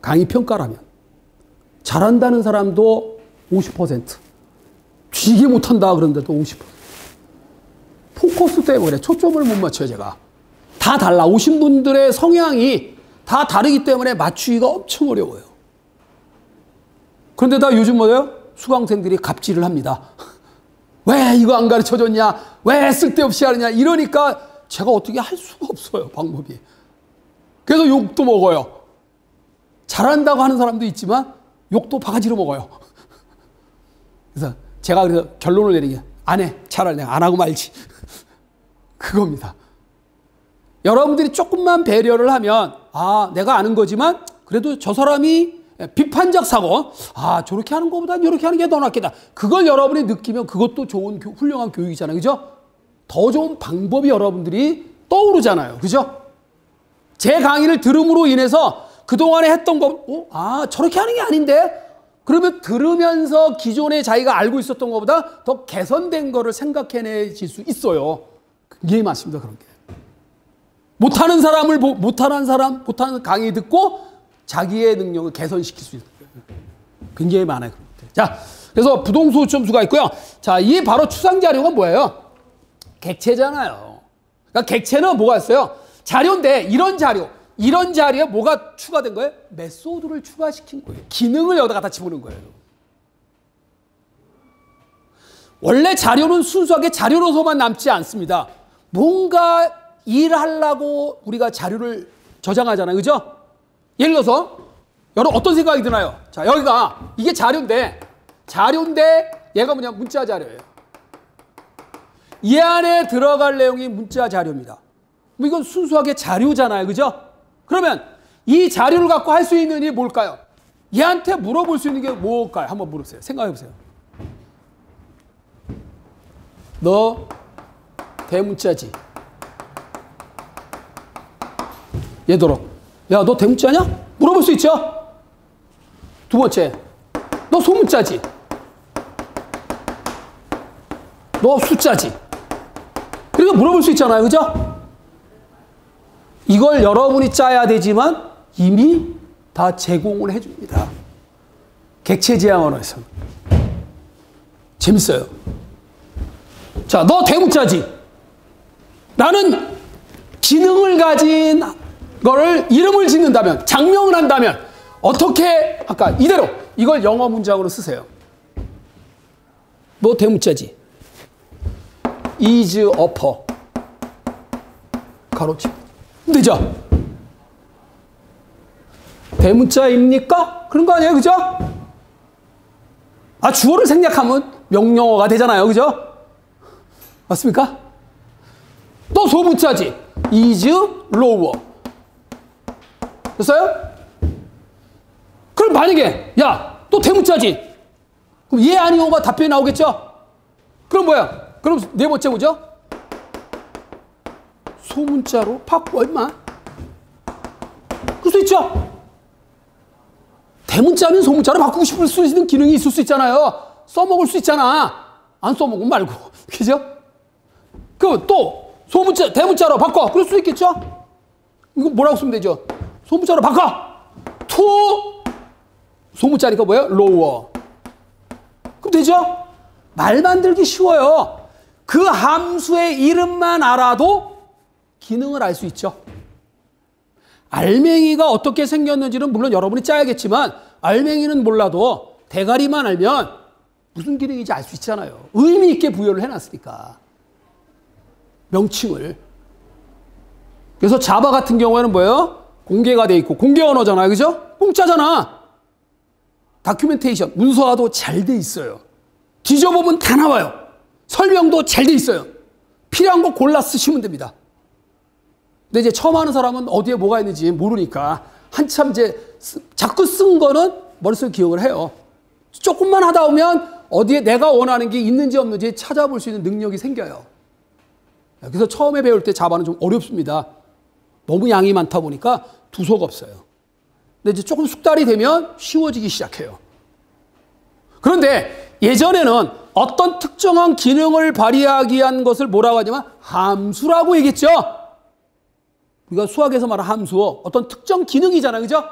강의 평가라면 잘한다는 사람도 50%. 되게 못한다 그런데도 50%. 포커스 때문에 초점을 못 맞춰요, 제가. 다 달라. 오신 분들의 성향이 다 다르기 때문에 맞추기가 엄청 어려워요. 그런데 다 요즘 뭐예요? 수강생들이 갑질을 합니다. 왜 이거 안 가르쳐줬냐? 왜 쓸데없이 하느냐? 이러니까 제가 어떻게 할 수가 없어요, 방법이. 그래서 욕도 먹어요. 잘한다고 하는 사람도 있지만 욕도 바가지로 먹어요. 그래서 제가 그래서 결론을 내린 게 안 해. 차라리 내가 안 하고 말지. 그겁니다. 여러분들이 조금만 배려를 하면 아 내가 아는 거지만 그래도 저 사람이 비판적 사고 아 저렇게 하는 것보다 이렇게 하는 게 더 낫겠다. 그걸 여러분이 느끼면 그것도 좋은 훌륭한 교육이잖아요. 그죠? 더 좋은 방법이 여러분들이 떠오르잖아요. 그죠? 제 강의를 들음으로 인해서 그동안에 했던 거, 아, 저렇게 하는 게 아닌데? 그러면 들으면서 기존에 자기가 알고 있었던 것보다 더 개선된 거를 생각해내실 수 있어요. 그게 맞습니다, 그런 게. 못하는 강의 듣고 자기의 능력을 개선시킬 수 있어요. 굉장히 많아요. 그런 것들. 자, 그래서 부동소점수가 있고요. 자, 이 바로 추상자료가 뭐예요? 객체잖아요. 그러니까 객체는 뭐가 있어요? 자료인데 이런 자리에 뭐가 추가된 거예요? 메소드를 추가시킨 거예요. 기능을 여기다 갖다 집어넣은 거예요. 원래 자료는 순수하게 자료로서만 남지 않습니다. 뭔가 일하려고 우리가 자료를 저장하잖아요. 그죠? 예를 들어서 여러분 어떤 생각이 드나요? 자, 여기가 이게 자료인데 얘가 뭐냐? 문자 자료예요. 이 안에 들어갈 내용이 문자 자료입니다. 뭐 이건 순수하게 자료잖아요. 그죠? 그러면 이 자료를 갖고 할 수 있는 일이 뭘까요? 얘한테 물어볼 수 있는 게 뭘까요? 한번 물어보세요. 생각해 보세요. 너 대문자지. 얘들아, 야, 너 대문자냐? 물어볼 수 있죠? 두 번째, 너 소문자지. 너 숫자지. 그리고 물어볼 수 있잖아요. 그죠? 이걸 여러분이 짜야 되지만 이미 다 제공을 해줍니다. 객체지향 언어에서는. 재밌어요. 자, 너 대문자지. 라는 기능을 가진 거를 이름을 짓는다면, 장명을 한다면 어떻게 아까 이대로 이걸 영어 문장으로 쓰세요. 너 대문자지. is upper. 가로치. 되죠? 대문자입니까? 그런 거 아니에요? 그죠? 아, 주어를 생략하면 명령어가 되잖아요. 그죠? 맞습니까? 또 소문자지. is lower. 됐어요? 그럼 만약에, 야, 또 대문자지. 그럼 예, 아니오가 답변이 나오겠죠? 그럼 뭐야? 그럼 네 번째 뭐죠? 소문자로 바꿔, 임마. 그럴 수 있죠? 대문자면 소문자로 바꾸고 싶을 수 있는 기능이 있을 수 있잖아요. 써먹을 수 있잖아. 안 써먹으면 말고. 그죠? 그럼 또 소문자, 대문자로 바꿔. 그럴 수 있겠죠? 이거 뭐라고 쓰면 되죠? 소문자로 바꿔. to 소문자니까 뭐예요? lower. 그럼 되죠? 말 만들기 쉬워요. 그 함수의 이름만 알아도 기능을 알 수 있죠. 알맹이가 어떻게 생겼는지는 물론 여러분이 짜야겠지만 알맹이는 몰라도 대가리만 알면 무슨 기능인지 알 수 있잖아요. 의미 있게 부여를 해놨으니까. 명칭을. 그래서 자바 같은 경우에는 뭐예요? 공개가 돼 있고 공개 언어잖아요. 그죠? 공짜잖아. 다큐멘테이션, 문서화도 잘 돼 있어요. 뒤져보면 다 나와요. 설명도 잘 돼 있어요. 필요한 거 골라 쓰시면 됩니다. 근데 이제 처음 하는 사람은 어디에 뭐가 있는지 모르니까 한참 이제 자꾸 쓴 거는 머릿속에 기억을 해요. 조금만 하다 보면 어디에 내가 원하는 게 있는지 없는지 찾아볼 수 있는 능력이 생겨요. 그래서 처음에 배울 때 자바는 좀 어렵습니다. 너무 양이 많다 보니까 두서가 없어요. 근데 이제 조금 숙달이 되면 쉬워지기 시작해요. 그런데 예전에는 어떤 특정한 기능을 발휘하기 위한 것을 뭐라고 하냐면 함수라고 얘기했죠. 우리가 수학에서 말하는 함수, 어떤 특정 기능이잖아요. 그죠?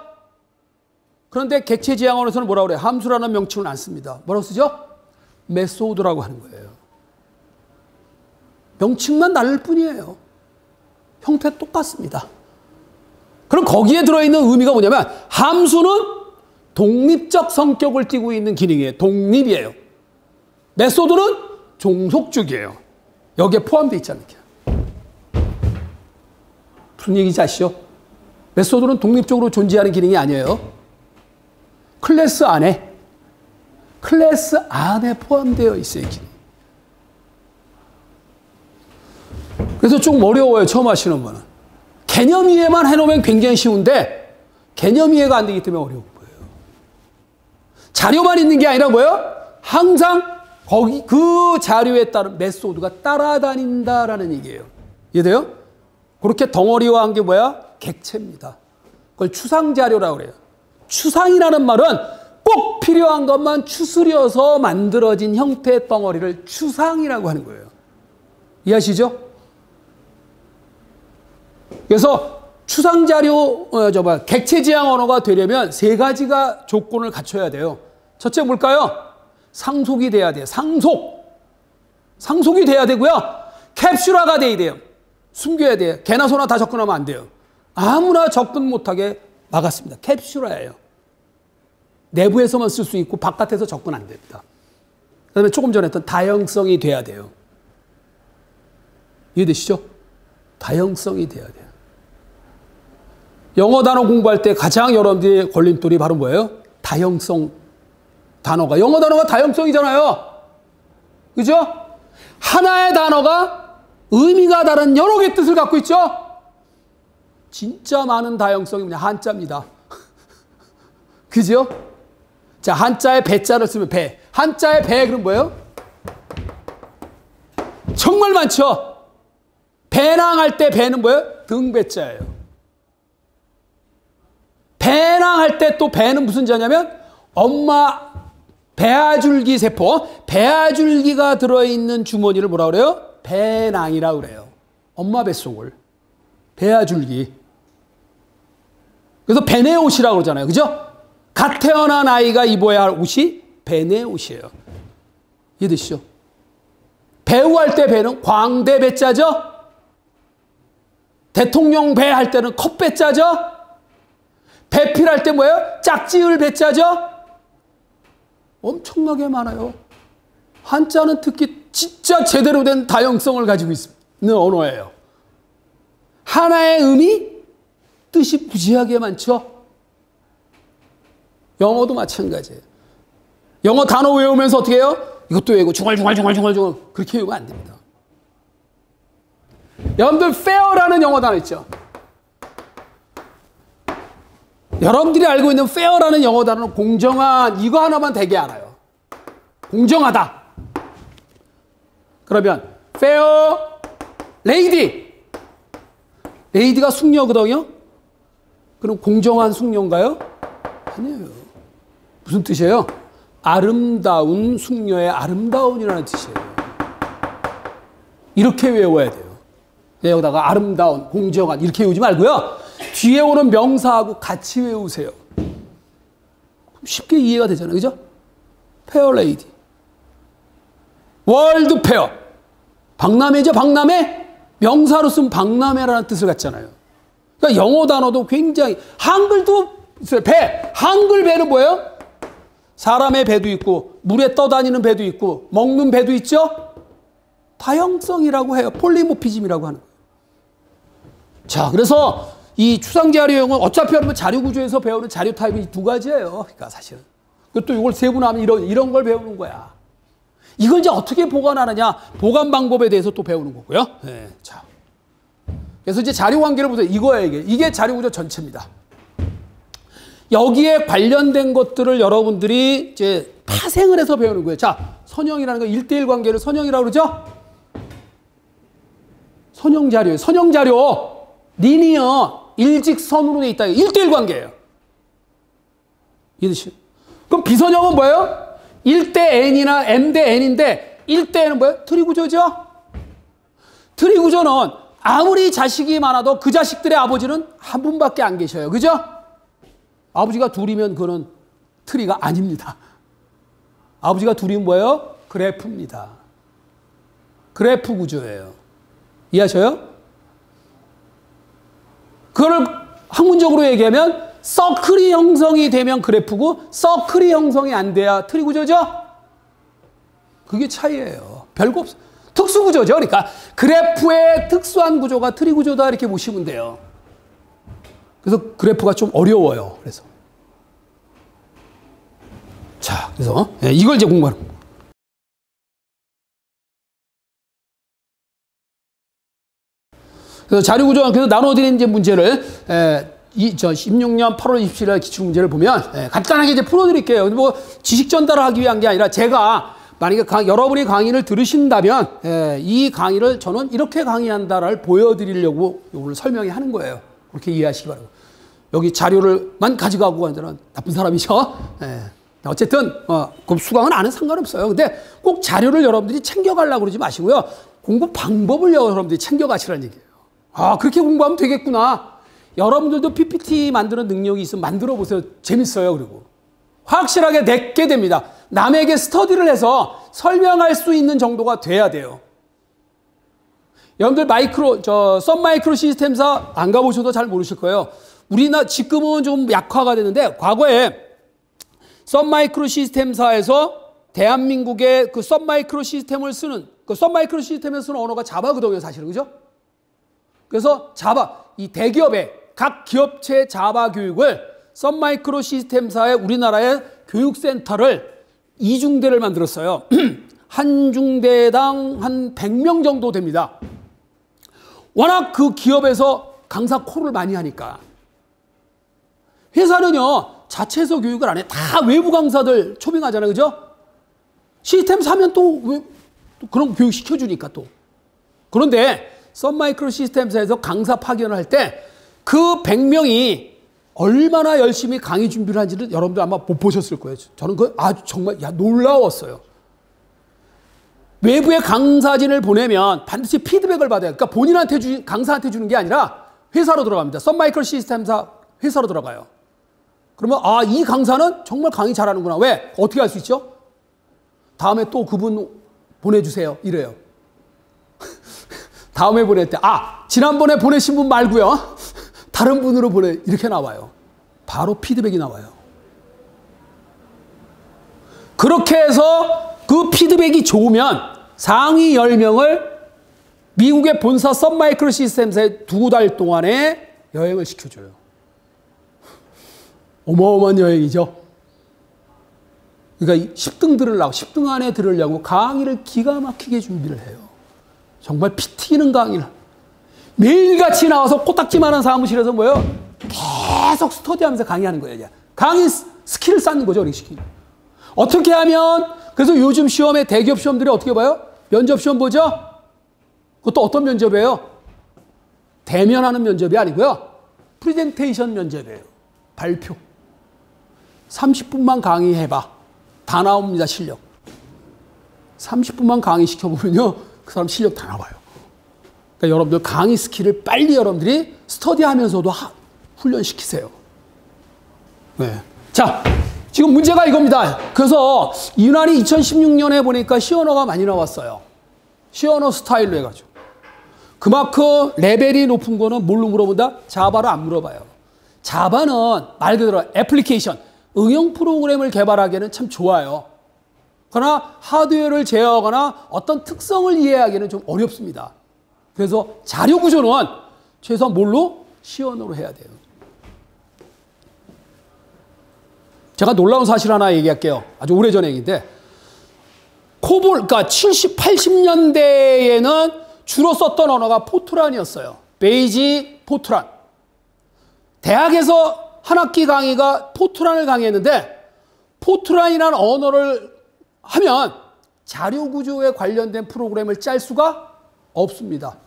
그런데 객체지향언어에서는 뭐라고 그래요? 함수라는 명칭을 안 씁니다. 뭐라고 쓰죠? 메소드라고 하는 거예요. 명칭만 다를 뿐이에요. 형태 똑같습니다. 그럼 거기에 들어있는 의미가 뭐냐면 함수는 독립적 성격을 띠고 있는 기능이에요. 독립이에요. 메소드는 종속적이에요. 여기에 포함되어 있지 않을게요. 무슨 얘기인지 아시죠? 메소드는 독립적으로 존재하는 기능이 아니에요. 클래스 안에 포함되어 있어요. 기능. 그래서 좀 어려워요. 처음 하시는 분은. 개념 이해만 해놓으면 굉장히 쉬운데 개념 이해가 안 되기 때문에 어려운 거예요. 자료만 있는 게 아니라 뭐예요? 항상 거기 그 자료에 따른 메소드가 따라다닌다라는 얘기예요. 이해돼요? 그렇게 덩어리화한 게 뭐야? 객체입니다. 그걸 추상자료라고 그래요. 추상이라는 말은 꼭 필요한 것만 추스려서 만들어진 형태의 덩어리를 추상이라고 하는 거예요. 이해하시죠? 그래서 추상자료, 객체지향 언어가 되려면 세 가지가 조건을 갖춰야 돼요. 첫째 뭘까요? 상속이 돼야 돼요. 상속이 돼야 되고요. 캡슐화가 돼야 돼요. 숨겨야 돼요. 개나 소나 다 접근하면 안 돼요. 아무나 접근 못하게 막았습니다. 캡슐화예요. 내부에서만 쓸 수 있고 바깥에서 접근 안 됩니다. 그 다음에 조금 전에 했던 다형성이 돼야 돼요. 이해되시죠? 다형성이 돼야 돼요. 영어 단어 공부할 때 가장 여러분들의 걸림돌이 바로 뭐예요? 다형성 단어가. 영어 단어가 다형성이잖아요. 그죠? 하나의 단어가 의미가 다른 여러 개의 뜻을 갖고 있죠? 진짜 많은 다형성이 뭐냐? 한자입니다. 그죠? 자, 한자에 배자를 쓰면 배. 한자에 배, 그럼 뭐예요? 정말 많죠. 배낭할 때 배는 뭐예요? 등배자예요. 배낭할 때 또 배는 무슨 자냐면 엄마 배아줄기 세포, 배아줄기가 들어있는 주머니를 뭐라 그래요? 배낭이라고 그래요. 엄마 뱃속을. 배아줄기. 그래서 배내 옷이라고 그러잖아요. 그죠? 갓 태어난 아이가 입어야 할 옷이 배내 옷이에요. 이해되시죠? 배우할 때 배는 광대 배자죠? 대통령 배 할 때는 컵 배자죠? 배필할 때 뭐예요? 짝지을 배자죠? 엄청나게 많아요. 한자는 특히 진짜 제대로 된 다양성을 가지고 있는 언어예요. 하나의 의미, 뜻이 무지하게 많죠? 영어도 마찬가지예요. 영어 단어 외우면서 어떻게 해요? 이것도 외우고 중얼중얼 그렇게 외우면 안 됩니다. 여러분들 fair라는 영어 단어 있죠? 여러분들이 알고 있는 fair라는 영어 단어는 공정한 이거 하나만 되게 알아요. 공정하다. 그러면 fair lady. 레이디가 숙녀거든요. 그럼 공정한 숙녀인가요? 아니에요. 무슨 뜻이에요? 아름다운 숙녀의 아름다운이라는 뜻이에요. 이렇게 외워야 돼요. 여기다가 아름다운, 공정한 이렇게 외우지 말고요. 뒤에 오는 명사하고 같이 외우세요. 쉽게 이해가 되잖아요. 그죠? 페어 레이디. 월드 페어. 박람회죠, 박람회? 명사로 쓰면 박람회라는 뜻을 갖잖아요. 그러니까 영어 단어도 굉장히, 한글도 있어요. 배. 한글 배는 뭐예요? 사람의 배도 있고, 물에 떠다니는 배도 있고, 먹는 배도 있죠? 다형성이라고 해요. 폴리모피즘이라고 하는 거예요. 자, 그래서 이 추상자료형은 어차피 여러분 자료구조에서 배우는 자료 타입이 두 가지예요. 그러니까 사실은. 또 이걸 세분화하면 이런 걸 배우는 거야. 이걸 이제 어떻게 보관하느냐, 보관 방법에 대해서 또 배우는 거고요. 네, 자. 그래서 이제 자료 관계를 보세요. 이거예요, 이게 자료구조 전체입니다. 여기에 관련된 것들을 여러분들이 이제 파생을 해서 배우는 거예요. 자, 선형이라는 거 1대1 관계를 선형이라고 그러죠? 선형 자료예요. 선형 자료. 리니어, 일직선으로 돼 있다. 1대1 관계예요. 이해되시죠? 그럼 비선형은 뭐예요? 1대 n이나 m 대 n인데 1대 n은 뭐예요? 트리 구조죠? 트리 구조는 아무리 자식이 많아도 그 자식들의 아버지는 한 분밖에 안 계셔요. 그죠? 아버지가 둘이면 그거는 트리가 아닙니다. 아버지가 둘이면 뭐예요? 그래프입니다. 그래프 구조예요. 이해하셔요? 그걸 학문적으로 얘기하면 서클이 형성이 되면 그래프고 서클이 형성이 안 돼야 트리 구조죠? 그게 차이예요. 별거 없어요. 특수 구조죠. 그러니까 그래프의 특수한 구조가 트리 구조다 이렇게 보시면 돼요. 그래서 그래프가 좀 어려워요. 그래서 자, 그래서 이걸 이제 공부하는 거예요. 그래서 자료구조가 그래서 나눠드린 이제 문제를 16년 8월 27일 기출문제를 보면 간단하게 이제 풀어드릴게요. 뭐 지식 전달을 하기 위한 게 아니라 제가 만약에 여러분이 강의를 들으신다면 이 강의를 저는 이렇게 강의한다를 보여드리려고 이걸 설명해 하는 거예요. 그렇게 이해하시기 바라고. 여기 자료를만 가져가고 가는 사람은 나쁜 사람이죠. 어쨌든 그 수강은 안 해도 상관없어요. 근데 꼭 자료를 여러분들이 챙겨가려고 그러지 마시고요. 공부 방법을 여러분들이 챙겨가시라는 얘기예요. 아, 그렇게 공부하면 되겠구나. 여러분들도 PPT 만드는 능력이 있으면 만들어 보세요. 재밌어요. 그리고 확실하게 내게 됩니다. 남에게 스터디를 해서 설명할 수 있는 정도가 돼야 돼요. 여러분들 썬 마이크로 시스템사 안 가보셔도 잘 모르실 거예요. 우리나라 지금은 좀 약화가 되는데 과거에 썬 마이크로 시스템사에서 대한민국의 그 썬 마이크로 시스템을 쓰는 그 썬 마이크로 시스템에서 쓰는 언어가 자바거든요, 사실은. 그죠? 그래서 이 대기업의 각 기업체 자바 교육을 썬 마이크로 시스템사의 우리나라의 교육센터를 2중대를 만들었어요. 한 중대당 한 100명 정도 됩니다. 워낙 그 기업에서 강사 콜을 많이 하니까. 회사는요, 자체에서 교육을 안 해. 다 외부 강사들 초빙하잖아요. 그죠? 시스템 사면 또 그런 교육 시켜주니까 또. 그런데 썬마이크로 시스템사에서 강사 파견을 할 때 그 100명이 얼마나 열심히 강의 준비를 한지를 여러분들 아마 못 보셨을 거예요. 저는 그 아주 정말 놀라웠어요. 외부에 강사진을 보내면 반드시 피드백을 받아요. 그러니까 본인한테 강사한테 주는 게 아니라 회사로 들어갑니다. 썬마이크로 시스템사 회사로 들어가요. 그러면 이 강사는 정말 강의 잘하는구나. 왜? 어떻게 알 수 있죠? 다음에 또 그분 보내주세요. 이래요. 다음에 보낼 때 지난번에 보내신 분 말고요. 다른 분으로 보내. 이렇게 나와요. 바로 피드백이 나와요. 그렇게 해서 그 피드백이 좋으면 상위 10명을 미국의 본사 썬마이크로 시스템사에 2달 동안에 여행을 시켜줘요. 어마어마한 여행이죠. 그러니까 10등 안에 들으려고 강의를 기가 막히게 준비를 해요. 정말 피 튀기는 강의를. 매일같이 나와서 코딱지만한 사무실에서 뭐예요? 계속 스터디하면서 강의하는 거예요. 이제. 강의 스킬을 쌓는 거죠. 어리시키. 어떻게 하면 그래서 요즘 시험에 대기업 시험들이 어떻게 봐요? 면접 시험 보죠? 그것도 어떤 면접이에요? 대면하는 면접이 아니고요. 프레젠테이션 면접이에요. 발표. 30분만 강의해봐. 다 나옵니다. 실력. 30분만 강의시켜보면요. 그 사람 실력 다 나와요. 그러니까 여러분들 강의 스킬을 빨리 여러분들이 스터디하면서도 훈련시키세요. 네. 자, 지금 문제가 이겁니다. 그래서 유난히 2016년에 보니까 시언어가 많이 나왔어요. 시언어 스타일로 해가지고. 그만큼 레벨이 높은 거는 뭘로 물어본다? 자바를 안 물어봐요. 자바는 말 그대로 애플리케이션, 응용 프로그램을 개발하기에는 참 좋아요. 그러나 하드웨어를 제어하거나 어떤 특성을 이해하기에는 좀 어렵습니다. 그래서 자료 구조는 최소한 뭘로? 시언어로 해야 돼요. 제가 놀라운 사실 하나 얘기할게요. 아주 오래전 얘기인데 코볼, 그러니까 70, 80년대에는 주로 썼던 언어가 포트란이었어요. 베이지, 포트란. 대학에서 한 학기 강의가 포트란을 강의했는데 포트란이라는 언어를 하면 자료 구조에 관련된 프로그램을 짤 수가 없습니다.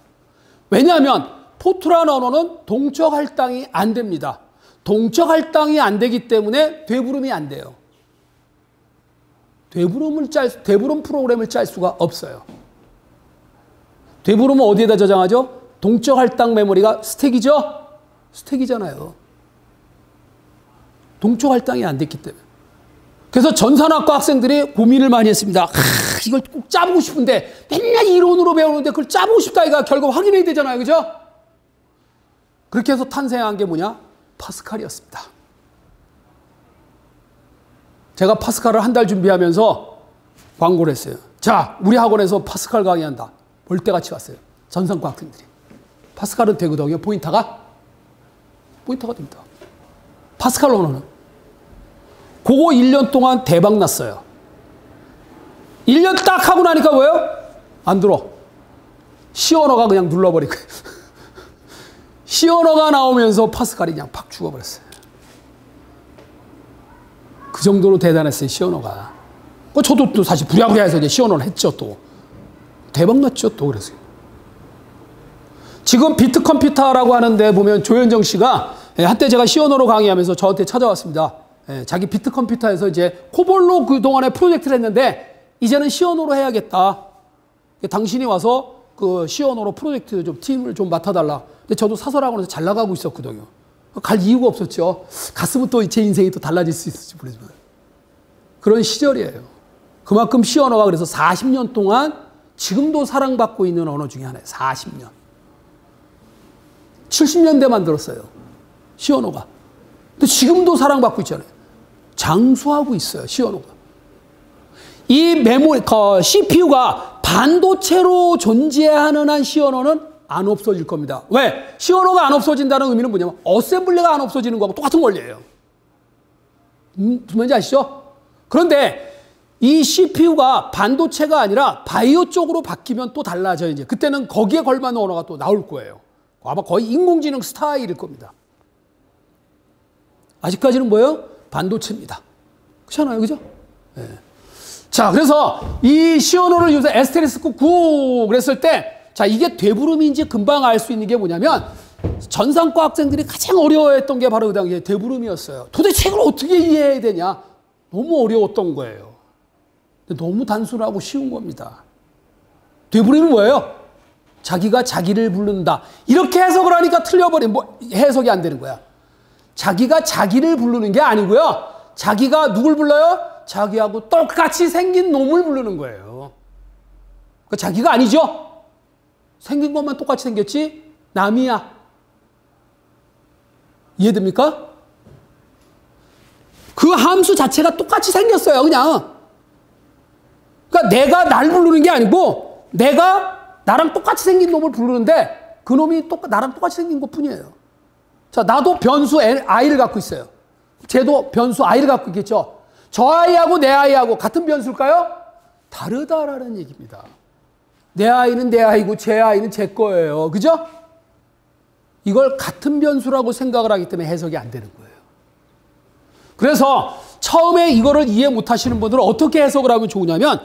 왜냐하면 포트란 언어는 동적 할당이 안 됩니다. 동적 할당이 안 되기 때문에 되부름이 안 돼요. 되부름 프로그램을 짤 수가 없어요. 되부름은 어디에다 저장하죠? 동적 할당 메모리가 스택이죠? 스택이잖아요. 동적 할당이 안 됐기 때문에. 그래서 전산학과 학생들이 고민을 많이 했습니다. 이걸 꼭 짜보고 싶은데 맨날 이론으로 배우는데 그걸 짜보고 싶다 이거 결국 확인해야 되잖아요. 그죠? 그렇게 해서 탄생한 게 뭐냐? 파스칼이었습니다. 제가 파스칼을 한 달 준비하면서 광고를 했어요. 자, 우리 학원에서 파스칼 강의한다. 볼때같이 왔어요. 전산과 학생들이. 파스칼은 되거든요. 포인터가 됩니다. 파스칼 언어는. 그거 1년 동안 대박 났어요. 1년 딱 하고 나니까 뭐예요? 안 들어. 시언어가 그냥 눌러버리고. 시언어가 나오면서 파스칼이 그냥 팍 죽어버렸어요. 그 정도로 대단했어요, 시언어가. 저도 또 사실 부랴부랴해서 이제 시언어를 했죠, 또. 대박 났죠, 또. 그래서. 지금 비트 컴퓨터라고 하는데 보면 조현정 씨가 한때 제가 시언어로 강의하면서 저한테 찾아왔습니다. 자기 비트 컴퓨터에서 이제 코볼로 그동안에 프로젝트를 했는데 이제는 시언어로 해야겠다. 당신이 와서 그 시언어로 프로젝트 좀 팀을 좀 맡아달라. 근데 저도 사설학원에서 잘 나가고 있었거든요. 갈 이유가 없었죠. 갔으면 또 제 인생이 또 달라질 수 있을지 모르지만. 그런 시절이에요. 그만큼 시언어가 그래서 40년 동안 지금도 사랑받고 있는 언어 중에 하나예요. 40년. 70년대 만들었어요. 시언어가. 근데 지금도 사랑받고 있잖아요. 장수하고 있어요. 시언어가. 이 메모리, CPU가 반도체로 존재하는 한 시언어는 안 없어질 겁니다. 왜? 시언어가 안 없어진다는 의미는 뭐냐면 어셈블리가 안 없어지는 거하고 똑같은 원리예요. 무슨 말인지 아시죠? 그런데 이 CPU가 반도체가 아니라 바이오 쪽으로 바뀌면 또 달라져요. 이제 그때는 거기에 걸맞는 언어가 또 나올 거예요. 아마 거의 인공지능 스타일일 겁니다. 아직까지는 뭐예요? 반도체입니다. 그렇잖아요. 그죠? 네. 자, 그래서 이 시언어를 요새 에스테리스크 9 그랬을 때 자, 이게 되부름인지 금방 알 수 있는 게 뭐냐면 전산과 학생들이 가장 어려워했던 게 바로 그 당시에 되부름이었어요. 도대체 이걸 어떻게 이해해야 되냐? 너무 어려웠던 거예요. 너무 단순하고 쉬운 겁니다. 되부름이 뭐예요? 자기가 자기를 부른다. 이렇게 해석을 하니까 틀려버린, 해석이 안 되는 거야. 자기가 자기를 부르는 게 아니고요. 자기가 누굴 불러요? 자기하고 똑같이 생긴 놈을 부르는 거예요. 그러니까 자기가 아니죠? 생긴 것만 똑같이 생겼지 남이야. 이해됩니까? 그 함수 자체가 똑같이 생겼어요. 그냥. 그러니까 내가 날 부르는 게 아니고 내가 나랑 똑같이 생긴 놈을 부르는데 그 놈이 나랑 똑같이 생긴 것뿐이에요. 자, 나도 변수 i를 갖고 있어요. 쟤도 변수 i를 갖고 있겠죠. 저 아이하고 내 아이하고 같은 변수일까요? 다르다라는 얘기입니다. 내 아이는 내 아이고 제 아이는 제 거예요. 그죠? 이걸 같은 변수라고 생각을 하기 때문에 해석이 안 되는 거예요. 그래서 처음에 이거를 이해 못 하시는 분들은 어떻게 해석을 하면 좋으냐면,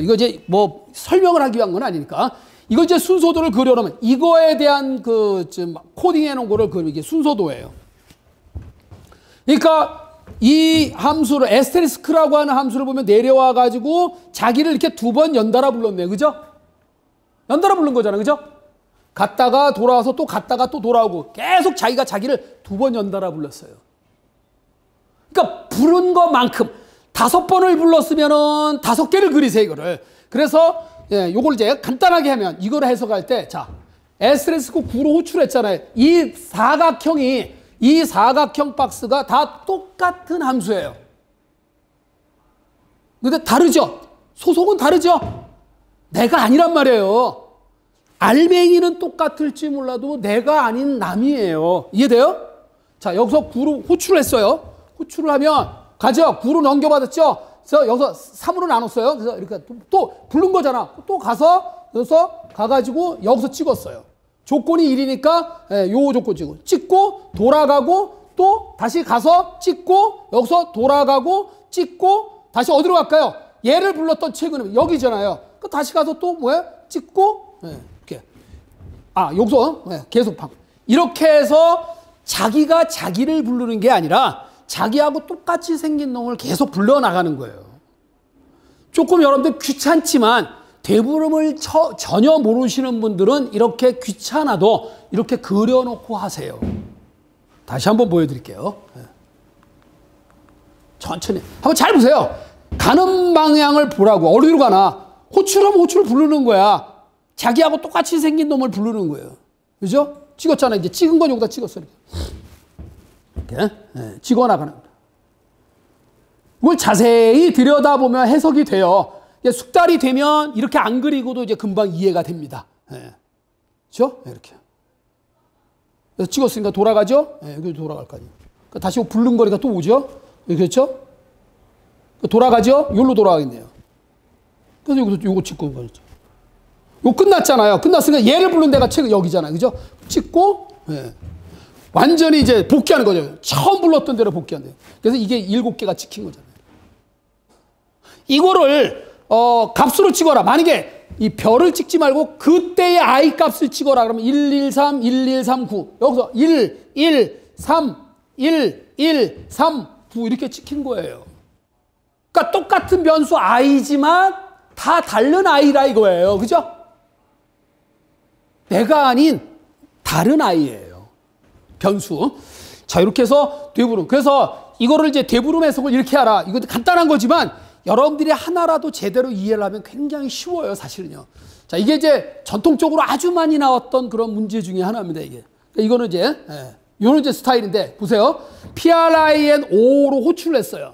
이거 이제 뭐 설명을 하기 위한 건 아니니까, 이거 이제 순서도를 그려놓으면 이거에 대한 코딩해 놓은 거를 이게 순서도예요. 그러니까 이 함수를 에스테리스크라고 하는 함수를 보면 내려와 가지고 자기를 이렇게 두 번 연달아 불렀네요. 그죠? 연달아 부른 거잖아요. 그죠? 갔다가 돌아와서 또 갔다가 또 돌아오고 계속 자기가 자기를 두 번 연달아 불렀어요. 그러니까 부른 것만큼 5번을 불렀으면은 5개를 그리세요, 이거를. 그래서 요걸 이제 간단하게 하면 이걸 해석할 때, 자, 에스테리스크 9로 호출했잖아요. 이 사각형 박스가 다 똑같은 함수예요. 근데 다르죠? 소속은 다르죠? 내가 아니란 말이에요. 알맹이는 똑같을지 몰라도 내가 아닌 남이에요. 이해돼요? 자, 여기서 9로 호출을 했어요. 호출을 하면 가죠. 9로 넘겨받았죠. 그래서 여기서 3으로 나눴어요. 그래서 이렇게 또 부른 거잖아. 또 가서 여기서 가가지고 여기서 찍었어요. 조건이 1이니까 요 조건 찍고 돌아가고 또 다시 가서 찍고 여기서 돌아가고 찍고 다시 어디로 갈까요? 얘를 불렀던 최근은 여기잖아요. 다시 가서 또 뭐야? 찍고 이렇게 여기서 계속 이렇게 해서 자기가 자기를 부르는 게 아니라 자기하고 똑같이 생긴 놈을 계속 불러나가는 거예요. 조금 여러분들 귀찮지만 되부름을 전혀 모르시는 분들은 이렇게 귀찮아도 이렇게 그려놓고 하세요. 다시 한번 보여드릴게요. 천천히 한번 잘 보세요. 가는 방향을 보라고. 어디로 가나? 호출하면 호출을 부르는 거야. 자기하고 똑같이 생긴 놈을 부르는 거예요. 그죠? 찍었잖아. 이제 찍은 건 여기다 찍었어. 이렇게 찍어나가는 거야. 이걸 자세히 들여다보면 해석이 돼요. 숙달이 되면 이렇게 안 그리고도 이제 금방 이해가 됩니다. 그렇죠? 이렇게. 그래서 찍었으니까 돌아가죠? 여기 돌아갈 거 아니에요. 그러니까 다시 부른 거리가 또 오죠? 그렇죠? 돌아가죠? 여기로 돌아가겠네요. 그래서 여기서 요거 찍고 가죠. 요 끝났잖아요. 끝났으니까 얘를 부른 데가 여기잖아요. 그죠? 찍고, 완전히 이제 복귀하는 거죠. 처음 불렀던 대로 복귀한대요. 그래서 이게 7개가 찍힌 거잖아요. 이거를, 값으로 찍어라. 만약에 이 별을 찍지 말고 그때의 I 값을 찍어라. 그러면 1, 1, 3, 1, 1, 3, 9. 여기서 1, 1, 3, 1, 1, 3, 9 이렇게 찍힌 거예요. 그러니까 똑같은 변수 i지만 다 다른 i라 이거예요. 그죠? 내가 아닌 다른 i예요. 변수. 자, 이렇게 해서 되부름. 그래서 이거를 이제 되부름 해석을 이렇게 하라. 이거 간단한 거지만 여러분들이 하나라도 제대로 이해를 하면 굉장히 쉬워요, 사실은요. 자, 이게 이제 전통적으로 아주 많이 나왔던 그런 문제 중에 하나입니다, 이게. 그러니까 이거는 이제, 요런 이제 스타일인데, 보세요. PRIN5로 호출을 했어요.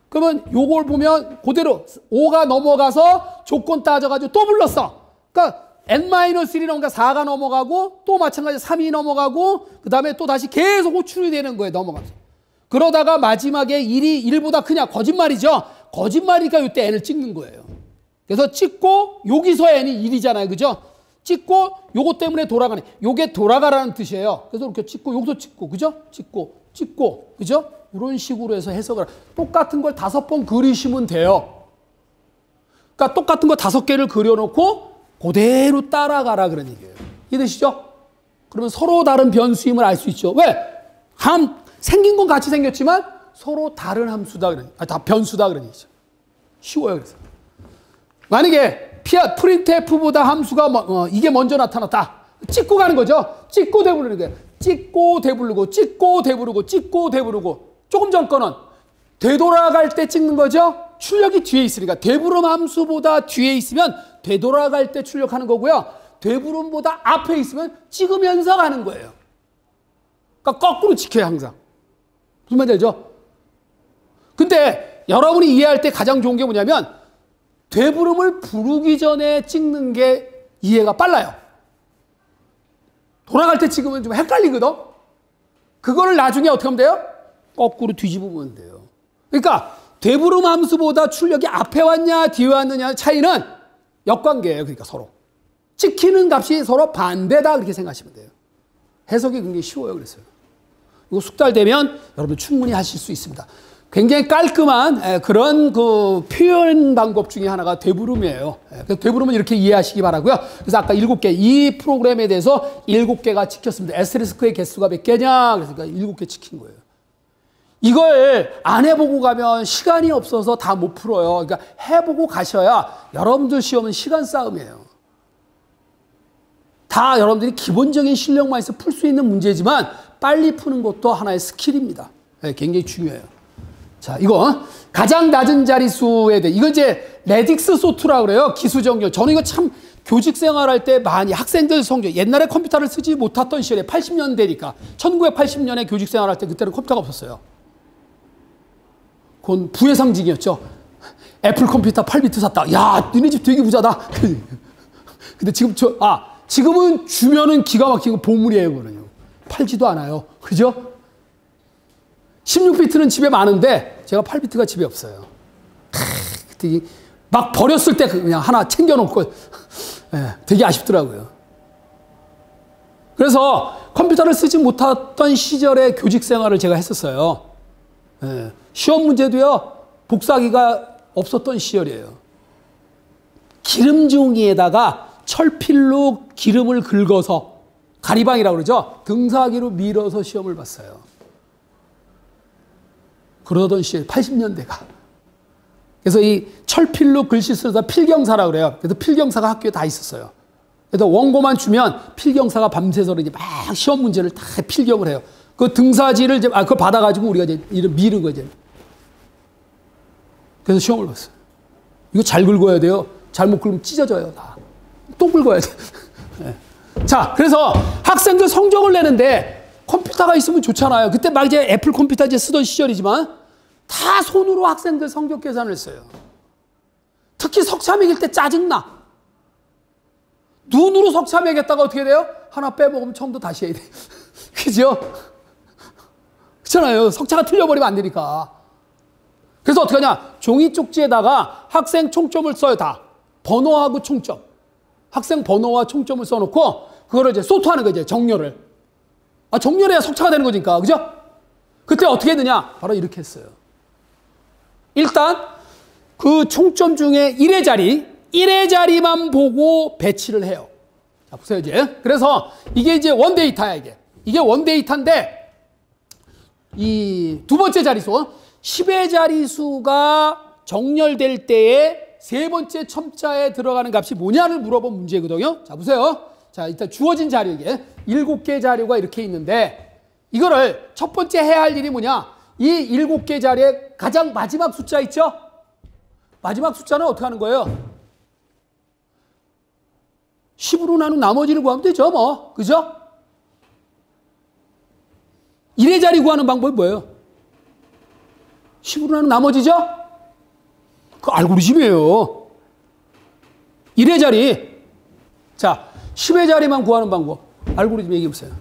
그러면 요걸 보면 그대로 5가 넘어가서 조건 따져가지고 또 불렀어. 그러니까 N-1이 넘어가 4가 넘어가고 또 마찬가지 3이 넘어가고 그 다음에 또 다시 계속 호출이 되는 거예요. 넘어가서. 그러다가 마지막에 1이 1보다 크냐? 거짓말이죠. 거짓말이니까 이때 N을 찍는 거예요. 그래서 찍고 여기서 N이 1이잖아요. 그죠? 찍고 요거 때문에 돌아가네. 요게 돌아가라는 뜻이에요. 그래서 이렇게 찍고 여기서 찍고 그죠? 찍고 그죠? 이런 식으로 해서 해석을 똑같은 걸 5번 그리시면 돼요. 그러니까 똑같은 거 5개를 그려놓고 그대로 따라가라 그런 얘기예요. 이해되시죠? 그러면 서로 다른 변수임을 알 수 있죠. 왜? 생긴 건 같이 생겼지만 서로 다른 함수다 그런, 다 변수다 그런 얘기죠. 쉬워요. 그래서 만약에 printf보다 함수가 이게 먼저 나타났다. 찍고 가는 거죠. 찍고 대부르는 거예요. 찍고 대부르고 찍고 대부르고 찍고 대부르고. 조금 전 거는 되돌아갈 때 찍는 거죠. 출력이 뒤에 있으니까 되부름 함수보다 뒤에 있으면 되돌아갈 때 출력하는 거고요. 되부름보다 앞에 있으면 찍으면서 가는 거예요. 그러니까 거꾸로 지켜요 항상. 무슨 말인지 알죠? 근데 여러분이 이해할 때 가장 좋은 게 뭐냐면 되부름을 부르기 전에 찍는 게 이해가 빨라요. 돌아갈 때 찍으면 좀 헷갈리거든. 그거를 나중에 어떻게 하면 돼요? 거꾸로 뒤집으면 돼요. 그러니까 되부름 함수보다 출력이 앞에 왔냐 뒤에 왔느냐의 차이는 역관계예요. 그러니까 서로 찍히는 값이 서로 반대다 그렇게 생각하시면 돼요. 해석이 굉장히 쉬워요. 그래서요. 이거 숙달되면 여러분 충분히 하실 수 있습니다. 굉장히 깔끔한 그런 그 표현 방법 중에 하나가 되부름이에요. 그래서 되부름은 이렇게 이해하시기 바라고요. 그래서 아까 7개, 이 프로그램에 대해서 7개가 찍혔습니다. 에스테리스크의 개수가 몇 개냐? 그래서 7개 찍힌 거예요. 이걸 안 해보고 가면 시간이 없어서 다 못 풀어요. 그러니까 해보고 가셔야 여러분들 시험은 시간 싸움이에요. 다 여러분들이 기본적인 실력만 있어 풀 수 있는 문제지만 빨리 푸는 것도 하나의 스킬입니다. 굉장히 중요해요. 자, 이거 가장 낮은 자릿수에 대해 이거 이제 레딕스 소트라고 그래요. 기수정렬. 저는 이거 참 교직 생활할 때 많이 학생들 성적 옛날에 컴퓨터를 쓰지 못했던 시절에 80년대니까 1980년에 교직 생활할 때 그때는 컴퓨터가 없었어요. 그건 부의 상징이었죠. 애플 컴퓨터 8비트 샀다. 야, 니네 집 되게 부자다. 근데 지금 지금은 주면은 기가 막히고 보물이에요, 그거는요. 팔지도 않아요. 그죠? 16비트는 집에 많은데 제가 8비트가 집에 없어요. 그때 막 버렸을 때 그냥 하나 챙겨놓고 되게 아쉽더라고요. 그래서 컴퓨터를 쓰지 못했던 시절에 교직 생활을 제가 했었어요. 시험 문제도요. 복사기가 없었던 시절이에요. 기름종이에다가 철필로 기름을 긁어서 가리방이라고 그러죠. 등사기로 밀어서 시험을 봤어요. 그러던 시절 80년대가. 그래서 이 철필로 글씨 쓰다 필경사라고 그래요. 그래서 필경사가 학교에 다 있었어요. 그래서 원고만 주면 필경사가 밤새서 이제 막 시험 문제를 다 필경을 해요. 그 등사지를 이제 그걸 받아가지고 우리가 이제 미는 거죠. 그래서 시험을 봤어요. 이거 잘 긁어야 돼요. 잘못 긁으면 찢어져요. 다. 또 긁어야 돼. 네. 자, 그래서 학생들 성적을 내는데 컴퓨터가 있으면 좋잖아요. 그때 막 이제 애플 컴퓨터 이제 쓰던 시절이지만 다 손으로 학생들 성적 계산을 했어요. 특히 석차 매길 때 짜증나. 눈으로 석차 매겼다가 어떻게 돼요? 하나 빼먹으면 처음부터 다시 해야 돼. 그죠? 그렇잖아요. 석차가 틀려버리면 안 되니까. 그래서 어떻게 하냐? 종이 쪽지에다가 학생 총점을 써요, 다. 번호하고 총점. 학생 번호와 총점을 써놓고, 그거를 이제 소트하는 거죠, 정렬을. 정렬해야 석차가 되는 거니까, 그죠? 그때 어떻게 했느냐? 바로 이렇게 했어요. 일단, 그 총점 중에 1의 자리만 보고 배치를 해요. 자, 보세요, 이제. 그래서 이게 이제 원데이터야, 이게. 이게 원데이터인데, 이 두 번째 자리수, 10의 자리수가 정렬될 때에 세 번째 첨자에 들어가는 값이 뭐냐를 물어본 문제거든요. 자, 보세요. 자, 일단 주어진 자료 이게 7개 자료가 이렇게 있는데 이거를 첫 번째 해야 할 일이 뭐냐? 이 7개 자료의 가장 마지막 숫자 있죠? 마지막 숫자는 어떻게 하는 거예요? 10으로 나눈 나머지를 구하면 되죠, 뭐. 그죠? 1의 자리 구하는 방법이 뭐예요? 10으로 나눈 나머지죠? 그 알고리즘이에요. 1의 자리. 자, 10의 자리만 구하는 방법. 알고리즘 얘기해 보세요.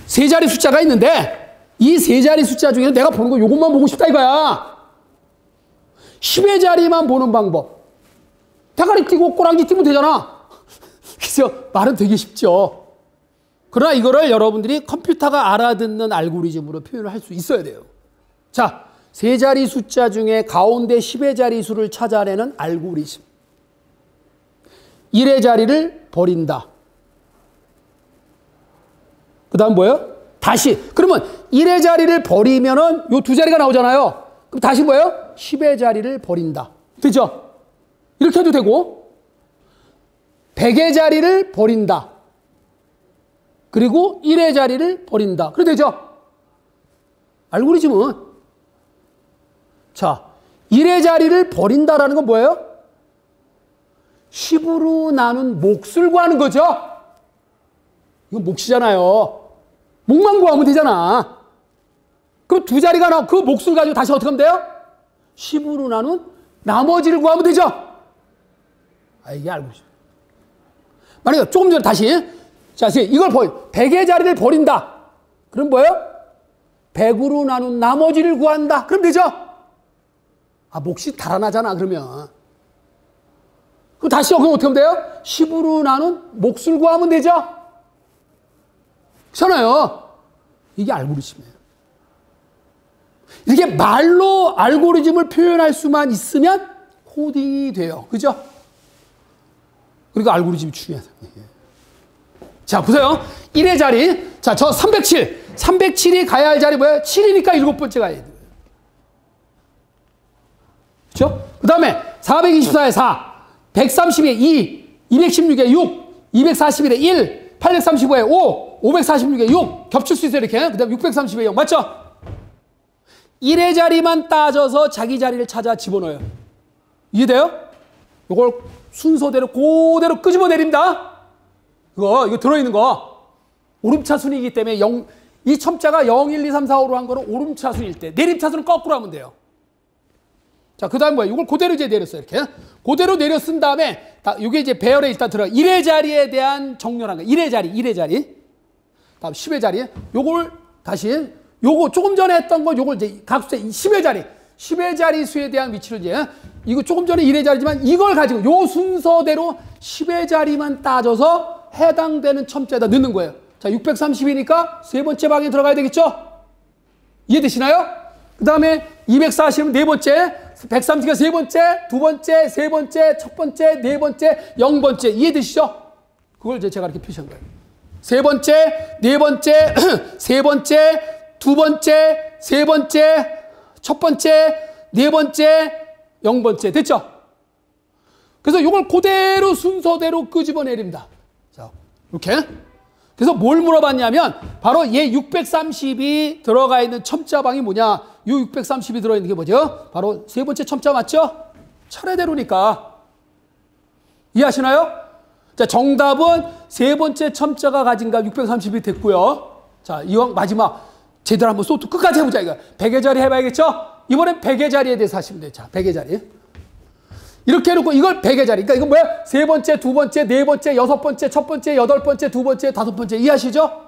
세 자리 숫자가 있는데 이 세 자리 숫자 중에 내가 보는 거 이것만 보고 싶다 이거야. 10의 자리만 보는 방법. 대가리 띄고 꼬랑지 띄면 되잖아. 그죠? 말은 되게 쉽죠. 그러나 이거를 여러분들이 컴퓨터가 알아듣는 알고리즘으로 표현을 할 수 있어야 돼요. 자, 세 자리 숫자 중에 가운데 10의 자리 수를 찾아내는 알고리즘. 1의 자리를 버린다. 그 다음 뭐예요? 다시. 그러면 1의 자리를 버리면은 요 두 자리가 나오잖아요. 그럼 다시 뭐예요? 10의 자리를 버린다. 되죠? 이렇게 해도 되고, 100의 자리를 버린다. 그리고 1의 자리를 버린다. 그래도 되죠? 알고리즘은, 자, 1의 자리를 버린다라는 건 뭐예요? 10으로 나눈 몫을 구하는 거죠? 이건 몫이잖아요. 몫만 구하면 되잖아. 그럼 두 자리가 나와. 그 몫을 가지고 다시 어떻게 하면 돼요? 10으로 나눈 나머지를 구하면 되죠? 아, 이게 알고리즘. 만약에 조금 전에 다시. 자, 이걸 100의 자리를 버린다. 그럼 뭐예요? 100으로 나눈 나머지를 구한다. 그럼 되죠? 아, 몫이 달아나잖아, 그러면. 그럼 다시 그럼 어떻게 하면 돼요? 10으로 나눈 몫을 구하면 되죠? 그렇잖아요. 이게 알고리즘이에요. 이렇게 말로 알고리즘을 표현할 수만 있으면 코딩이 돼요. 그죠? 그러니까 알고리즘이 중요하다. 자, 보세요. 1의 자리. 자, 저 307. 307이 가야 할 자리 뭐예요? 7이니까 7번째 가야 돼요. 그렇죠? 그 다음에 424에 4, 130에 2, 216에 6, 241에 1, 835에 5, 546에 6. 겹칠 수 있어요, 이렇게. 그 다음에 630에 0. 맞죠? 1의 자리만 따져서 자기 자리를 찾아 집어넣어요. 이해돼요? 이걸 순서대로 그대로 끄집어 내립니다. 이거 들어있는 거. 오름차순이기 때문에 이 첨자가 0, 1, 2, 3, 4, 5로 한 거는 오름차순일 때. 내림차순은 거꾸로 하면 돼요. 자, 그 다음 뭐야? 이걸 그대로 이제 내렸어요. 이렇게. 그대로 내려 쓴 다음에, 이게 이제 배열에 일단 들어가. 1의 자리에 대한 정렬한 거예요. 1의 자리. 다음 10의 자리. 요걸 다시, 요거 조금 전에 했던 거, 요걸 이제 각수의 10의 자리. 10의 자리 수에 대한 위치를 이제, 이거 조금 전에 1의 자리지만 이걸 가지고 요 순서대로 10의 자리만 따져서 해당되는 첨자에다 넣는 거예요. 자, 630이니까 세 번째 방에 들어가야 되겠죠? 이해되시나요? 그 다음에 240은 네 번째, 130가 세 번째, 두 번째, 세 번째, 첫 번째, 네 번째, 0번째. 이해되시죠? 그걸 이제 제가 이렇게 표시한 거예요. 세 번째, 네 번째, 세 번째, 두 번째, 세 번째, 첫 번째, 네 번째, 0번째. 됐죠? 그래서 이걸 그대로 순서대로 끄집어내립니다. 자, 이렇게. 그래서 뭘 물어봤냐면 바로 얘 630이 들어가 있는 첨자방이 뭐냐. 이 630이 들어있는 게 뭐죠? 바로 세 번째 첨자 맞죠? 차례대로니까. 이해하시나요? 자, 정답은 세 번째 첨자가 가진 값 630이 됐고요. 자, 이왕 마지막 제대로 한번 소트 끝까지 해보자 이거. 100의 자리 해봐야겠죠? 이번엔 100의 자리에 대해서 하시면 돼요. 자, 100의 자리. 이렇게 해놓고 이걸 100의 자리. 그러니까 이건 뭐야? 세 번째, 두 번째, 네 번째, 여섯 번째, 첫 번째, 여덟 번째, 두 번째, 다섯 번째. 이해하시죠?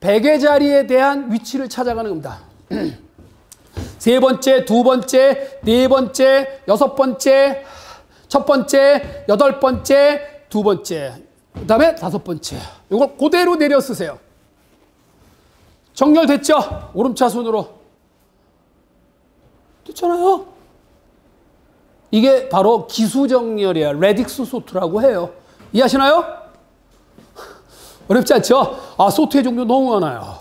100의 자리에 대한 위치를 찾아가는 겁니다. 세 번째, 두 번째, 네 번째, 여섯 번째, 첫 번째, 여덟 번째, 두 번째. 그 다음에 다섯 번째. 이걸 그대로 내려 쓰세요. 정렬됐죠? 오름차순으로. 됐잖아요? 이게 바로 기수정렬이에요. 레딕스 소트라고 해요. 이해하시나요? 어렵지 않죠? 아, 소트의 종류 너무 많아요.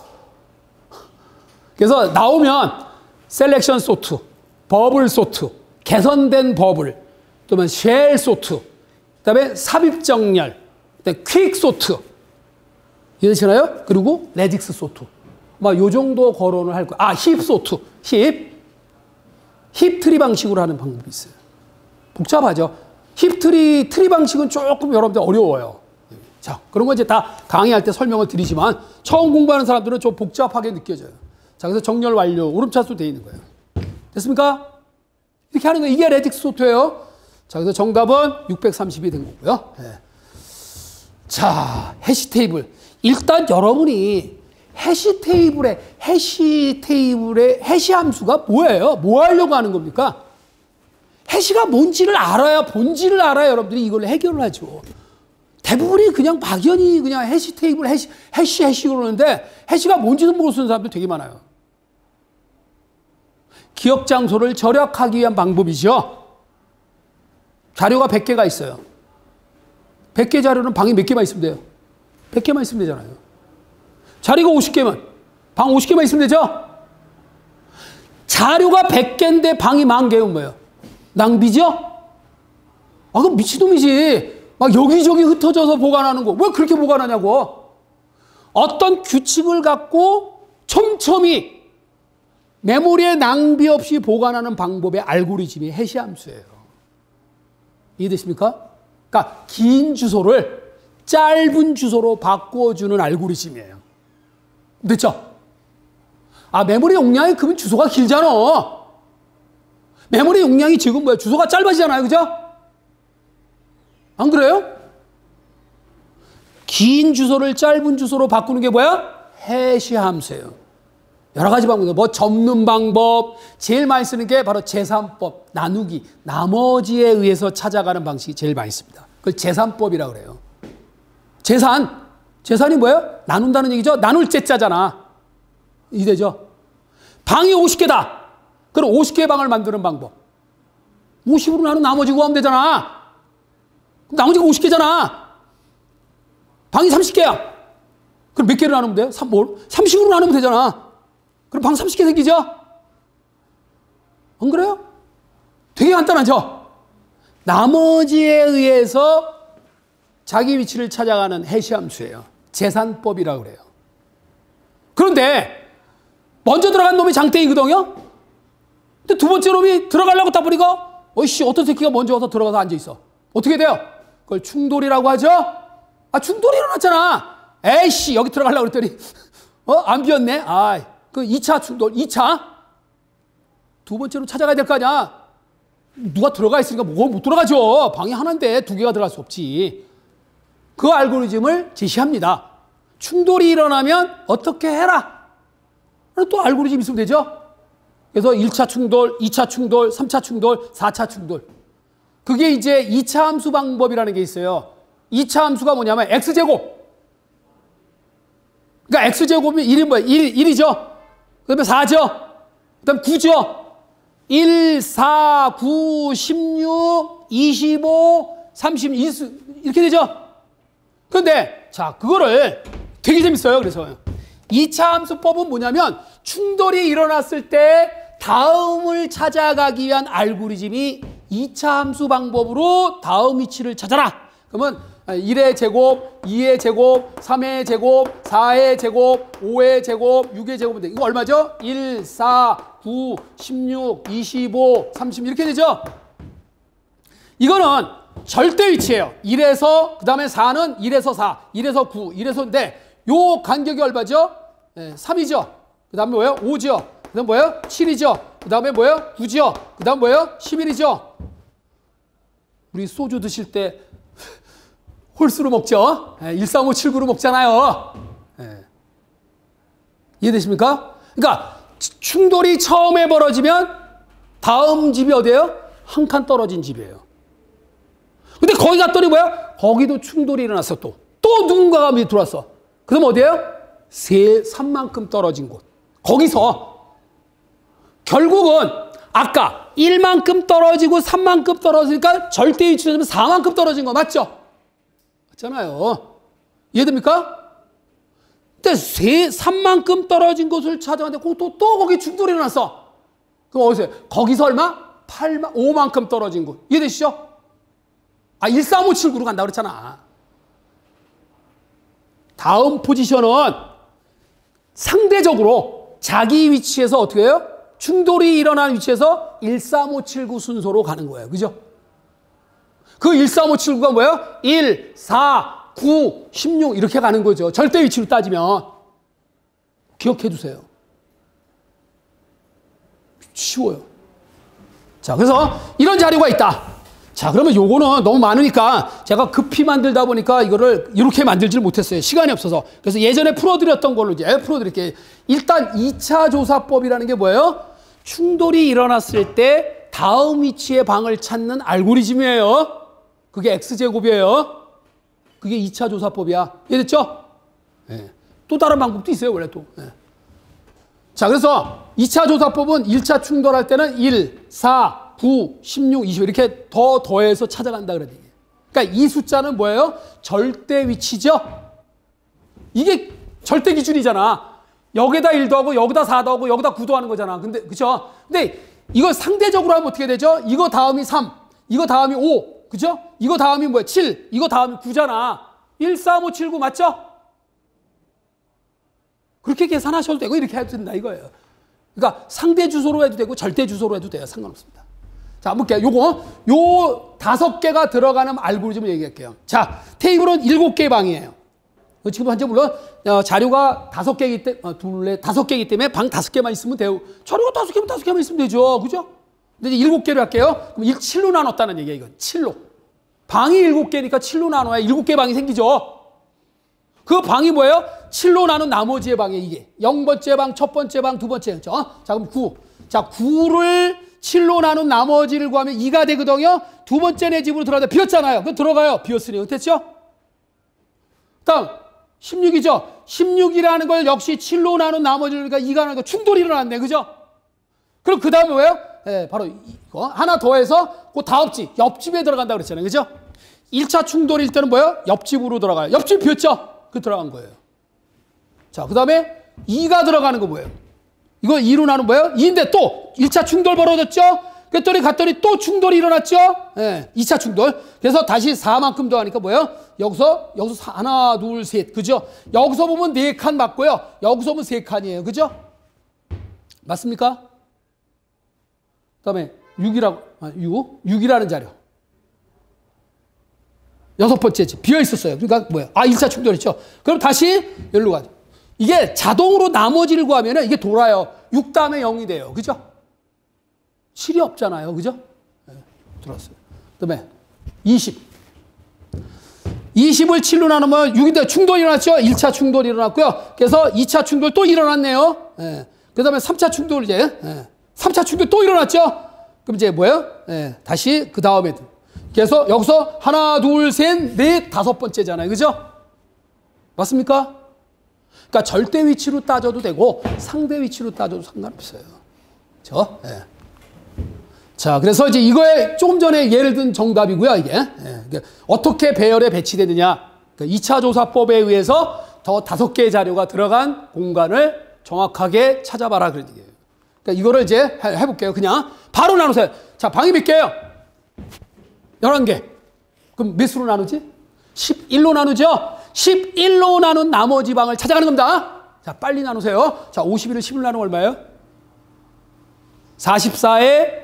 그래서 나오면 셀렉션 소트, 버블 소트, 개선된 버블, 또는 쉘 소트, 그 다음에 삽입정렬, 그다음에 퀵 소트. 이해되시나요? 그리고 레딕스 소트. 막 요 정도 거론을 할 거예요. 아, 힙 소트. 힙 트리 방식으로 하는 방법이 있어요. 복잡하죠. 힙 트리 방식은 조금 여러분들 어려워요. 자, 그런 거 이제 다 강의할 때 설명을 드리지만 처음 공부하는 사람들은 좀 복잡하게 느껴져요. 자, 그래서 정렬 완료, 오름차수 되어 있는 거예요. 됐습니까? 이렇게 하는 거 이게 레딕스 소트예요. 자, 그래서 정답은 630이 된 거고요. 네. 자, 해시 테이블. 일단 여러분이 해시 테이블의 해시 함수가 뭐예요? 뭐 하려고 하는 겁니까? 해시가 뭔지를 알아야, 본질을 알아야 여러분들이 이걸 해결을 하죠. 대부분이 그냥 막연히 그냥 해시 테이블, 해시 그러는데 해시가 뭔지도 모르는 사람들 되게 많아요. 기억 장소를 절약하기 위한 방법이죠. 자료가 100개가 있어요. 100개 자료는 방에 몇 개만 있으면 돼요? 100개만 있으면 되잖아요. 자리가 50개면 방 50개만 있으면 되죠? 자료가 100개인데 방이 10,000개면 뭐예요? 낭비죠? 아, 그럼 미친놈이지. 막 여기저기 흩어져서 보관하는 거. 왜 그렇게 보관하냐고. 어떤 규칙을 갖고 촘촘히 메모리에 낭비 없이 보관하는 방법의 알고리즘이 해시함수예요. 이해되십니까? 그러니까 긴 주소를 짧은 주소로 바꿔주는 알고리즘이에요. 됐죠? 아, 메모리 용량이 그러면 주소가 길잖아. 메모리 용량이 지금 뭐야? 주소가 짧아지잖아요. 그죠? 안 그래요? 긴 주소를 짧은 주소로 바꾸는 게 뭐야? 해시 함수예요. 여러 가지 방법, 뭐 접는 방법, 제일 많이 쓰는 게 바로 제산법, 나누기, 나머지에 의해서 찾아가는 방식이 제일 많이 씁니다. 그걸 제산법이라고 그래요. 재산이 뭐예요? 나눈다는 얘기죠. 나눌 제자잖아. 이해되죠? 방이 50개다. 그럼 50개의 방을 만드는 방법. 50으로 나누면 나머지 구하면 되잖아. 나머지가 50개잖아. 방이 30개야. 그럼 몇 개로 나누면 돼요? 30으로 나누면 되잖아. 그럼 방 30개 생기죠? 안 그래요? 되게 간단하죠? 나머지에 의해서 자기 위치를 찾아가는 해시함수예요. 재산법이라고 그래요. 그런데 먼저 들어간 놈이 장땡이거든요? 근데 두 번째 놈이 들어가려고 딱 보니까 어이씨, 어떤 새끼가 먼저 와서 들어가서 앉아있어. 어떻게 돼요? 그걸 충돌이라고 하죠? 아, 충돌이 일어났잖아. 에이씨, 여기 들어가려고 그랬더니 안 비었네. 아, 그 2차 충돌, 2차. 두 번째로 찾아가야 될 거 아니야. 누가 들어가 있으니까 못 들어가죠. 방이 하나인데 두 개가 들어갈 수 없지. 그 알고리즘을 제시합니다. 충돌이 일어나면 어떻게 해라. 또 알고리즘 있으면 되죠. 그래서 1차 충돌, 2차 충돌, 3차 충돌, 4차 충돌. 그게 이제 2차 함수 방법이라는 게 있어요. 2차 함수가 뭐냐면 x제곱. 그러니까 x제곱이 1이 뭐예요? 1이죠. 그 다음에 4죠. 그 다음에 9죠. 1, 4, 9, 16, 25, 30, 이렇게 되죠. 그런데 자, 그거를 되게 재밌어요. 그래서 2차 함수법은 뭐냐면 충돌이 일어났을 때 다음을 찾아가기 위한 알고리즘이 2차 함수 방법으로 다음 위치를 찾아라. 그러면 1의 제곱, 2의 제곱, 3의 제곱, 4의 제곱, 5의 제곱, 6의 제곱인데 이거 얼마죠? 1, 4, 9, 16, 25, 30 이렇게 되죠? 이거는 절대 위치예요. 1에서 그 다음에 4는 1에서 4, 1에서 9, 1에서인데 요 간격이 얼마죠? 3이죠. 그 다음에 뭐예요? 5죠. 그 다음에 뭐예요? 7이죠. 그 다음에 뭐예요? 9죠. 그 다음 뭐예요? 11이죠. 우리 소주 드실 때 홀수로 먹죠. 13579로 먹잖아요. 이해되십니까? 그러니까 충돌이 처음에 벌어지면 다음 집이 어디예요? 한 칸 떨어진 집이에요. 근데 거기 갔더니 뭐야? 거기도 충돌이 일어났어. 또 누군가가 밑에 들어왔어. 그럼 어디예요? 산만큼 떨어진 곳. 거기서 결국은 아까 1만큼 떨어지고 3만큼 떨어지니까 절대 위치로 되면 4만큼 떨어진 거 맞죠? 맞잖아요. 이해됩니까? 근데 3만큼 떨어진 곳을 찾아갔는데 또 거기 충돌이 일어났어. 그럼 어디서 거기서 얼마? 5만큼 떨어진 곳. 이해되시죠? 13579로 간다고 그랬잖아. 다음 포지션은 상대적으로 자기 위치에서 어떻게 해요? 충돌이 일어난 위치에서 13579 순서로 가는 거예요. 그죠? 그 13579가 뭐예요? 1, 4, 9, 16 이렇게 가는 거죠. 절대 위치로 따지면. 기억해 두세요. 쉬워요. 자, 그래서 이런 자료가 있다. 자, 그러면 요거는 너무 많으니까 제가 급히 만들다 보니까 이거를 이렇게 만들지를 못했어요. 시간이 없어서. 그래서 예전에 풀어드렸던 걸로 이제 풀어드릴게요. 일단 2차 조사법이라는 게 뭐예요? 충돌이 일어났을 때 다음 위치의 방을 찾는 알고리즘이에요. 그게 X제곱이에요. 그게 2차 조사법이야. 이해됐죠? 네. 또 다른 방법도 있어요, 원래 또. 네. 자, 그래서 2차 조사법은 1차 충돌할 때는 1, 4, 9, 16, 20 이렇게 더해서 찾아간다 그래야 돼. 그러니까 이 숫자는 뭐예요? 절대 위치죠? 이게 절대 기준이잖아. 여기다 1도 하고 여기다 4도 하고 여기다 9도 하는 거잖아. 근데 그죠? 근데 이걸 상대적으로 하면 어떻게 되죠? 이거 다음이 3, 이거 다음이 5, 그죠? 이거 다음이 뭐야? 7, 이거 다음이 9잖아. 1, 3, 5, 7, 9 맞죠? 그렇게 계산하셔도 되고 이렇게 해도 된다 이거예요. 그러니까 상대 주소로 해도 되고 절대 주소로 해도 돼요. 상관없습니다. 자, 한번 볼게요. 요 5개가 들어가는 알고리즘을 얘기할게요. 자, 테이블은 7개의 방이에요. 지금 현재 물론 자료가 5개이기 때문에 5개이기 때문에 방 5개만 있으면 돼요. 자료가 5개면 5개만 있으면 되죠. 그죠? 근데 이제 7개를 할게요. 그럼 7로 나눴다는 얘기예요, 이건. 7로. 방이 7개니까 7로 나눠야 7개 방이 생기죠. 그 방이 뭐예요? 7로 나눈 나머지의 방이에요, 이게. 0번째 방, 첫 번째 방, 두 번째. 그렇죠? 자, 그럼 9. 자, 9를 7로 나눈 나머지를 구하면 2가 되거든요. 두 번째 내 집으로 들어가다 비었잖아요. 그럼 들어가요. 비었으니. 됐죠? 다음 16이죠. 16이라는 걸 역시 7로 나눈 나머지를 2가 나는 거 충돌이 일어났네. 그죠? 그럼 그 다음에 뭐예요? 네, 바로 이거. 하나 더해서 그 다음집, 옆집에 들어간다고 그랬잖아요. 그죠? 1차 충돌일 때는 뭐예요? 옆집으로 들어가요. 옆집 비었죠? 그 들어간 거예요. 자, 그 다음에 2가 들어가는 거 뭐예요? 이거 2로 나눈 뭐예요? 2인데 또 1차 충돌 벌어졌죠? 그랬더니 갔더니 또 충돌이 일어났죠? 예, 2차 충돌. 그래서 다시 4만큼 더하니까 뭐예요? 여기서 하나, 둘, 셋. 그죠? 여기서 보면 4칸 맞고요. 여기서 보면 3칸이에요. 그죠? 맞습니까? 그 다음에 6이라는 자료. 6번째 집. 비어 있었어요. 그러니까 뭐예요? 1차 충돌했죠? 그럼 다시 여기로 가죠. 이게 자동으로 나머지를 구하면 이게 돌아요. 6 다음에 0이 돼요. 그죠? 7이 없잖아요. 그죠? 네, 들어왔어요. 그 다음에 20. 20을 7로 나누면 6인데 충돌이 일어났죠? 1차 충돌이 일어났고요. 그래서 2차 충돌 또 일어났네요. 네. 그 다음에 3차 충돌 이제, 3차 충돌 또 일어났죠? 그럼 이제 뭐예요? 네. 다시 그 다음에. 그래서 여기서 하나, 둘, 셋, 넷, 5번째잖아요. 그죠? 맞습니까? 그러니까 절대 위치로 따져도 되고 상대 위치로 따져도 상관없어요. 그렇죠? 네. 자, 그래서 이제 이거에 조금 전에 예를 든 정답이고요, 이게. 예, 어떻게 배열에 배치되느냐. 그러니까 2차 조사법에 의해서 더 5개의 자료가 들어간 공간을 정확하게 찾아봐라. 그런 얘기예요. 그러니까 이거를 이제 해볼게요. 그냥 바로 나누세요. 자, 방이 몇 개예요? 11개. 그럼 몇으로 나누지? 11로 나누죠? 11로 나눈 나머지 방을 찾아가는 겁니다. 자, 빨리 나누세요. 자, 51을 11로 나누면 얼마예요? 44에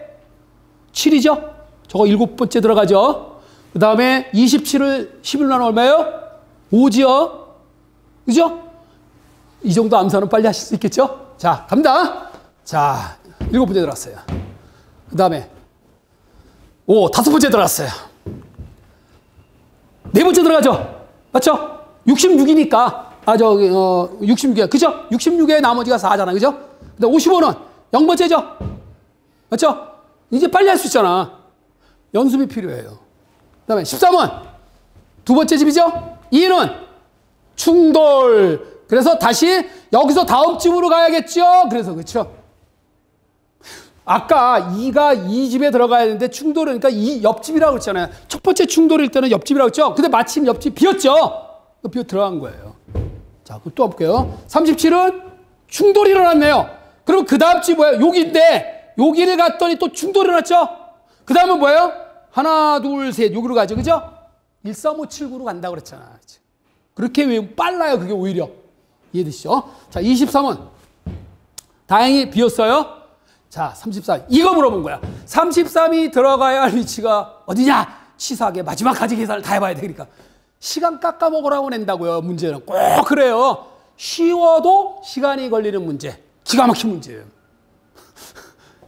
7이죠? 저거 7번째 들어가죠? 그 다음에 27을 11로 나누면 얼마예요? 5지요? 그죠? 이 정도 암산은 빨리 하실 수 있겠죠? 자, 갑니다. 자, 7번째 들어갔어요. 그 다음에 5번째 들어갔어요. 4번째 들어가죠? 맞죠? 66이니까. 66이야. 그죠? 66에 나머지가 4잖아. 그죠? 근데 55는 0번째죠? 맞죠? 이제 빨리 할 수 있잖아. 연습이 필요해요. 그 다음에 13은 2번째 집이죠? 2는 충돌. 그래서 다시 여기서 다음 집으로 가야겠죠? 그래서 그렇죠? 아까 2가 이 집에 들어가야 되는데 충돌이니까 이 옆집이라고 했잖아요. 첫 번째 충돌일 때는 옆집이라고 했죠? 근데 마침 옆집 비었죠? 비어 들어간 거예요. 자, 그럼 또 볼게요. 37은 충돌이 일어났네요. 그럼 그 다음 집 뭐예요? 여기인데 여기를 갔더니 또 충돌이 일어났죠? 그 다음은 뭐예요? 하나, 둘, 셋. 여기로 가죠. 그죠? 1, 3, 5, 7, 9로 간다고 그랬잖아. 그렇게 외우면 빨라요. 그게 오히려. 이해되시죠? 자, 23은 다행히 비었어요. 자, 34. 이거 물어본 거야. 33이 들어가야 할 위치가 어디냐? 치사하게 마지막까지 계산을 다 해봐야 되니까. 시간 깎아먹으라고 낸다고요. 문제는 꼭 그래요. 쉬워도 시간이 걸리는 문제. 기가 막힌 문제예요.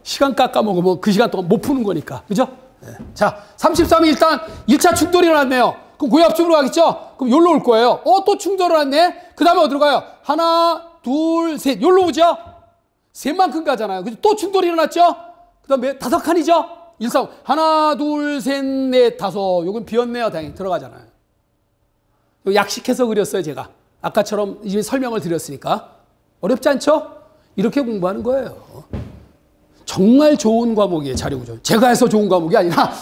시간 깎아먹으면 그 시간 동안 못 푸는 거니까. 그죠? 네. 자, 33이 일단 1차 충돌이 일어났네요. 그럼 그 옆집으로 가겠죠? 그럼 여기로 올 거예요. 또 충돌이 일어났네? 그 다음에 어디로 가요? 하나, 둘, 셋. 여기로 오죠? 셋만큼 가잖아요. 그죠? 또 충돌이 일어났죠? 그 다음에 5칸이죠? 1, 3, 하나, 둘, 셋, 넷, 5. 요건 비었네요. 당연히 들어가잖아요. 약식해서 그렸어요, 제가. 아까처럼 이제 설명을 드렸으니까. 어렵지 않죠? 이렇게 공부하는 거예요. 정말 좋은 과목이에요, 자료구조. 제가 해서 좋은 과목이 아니라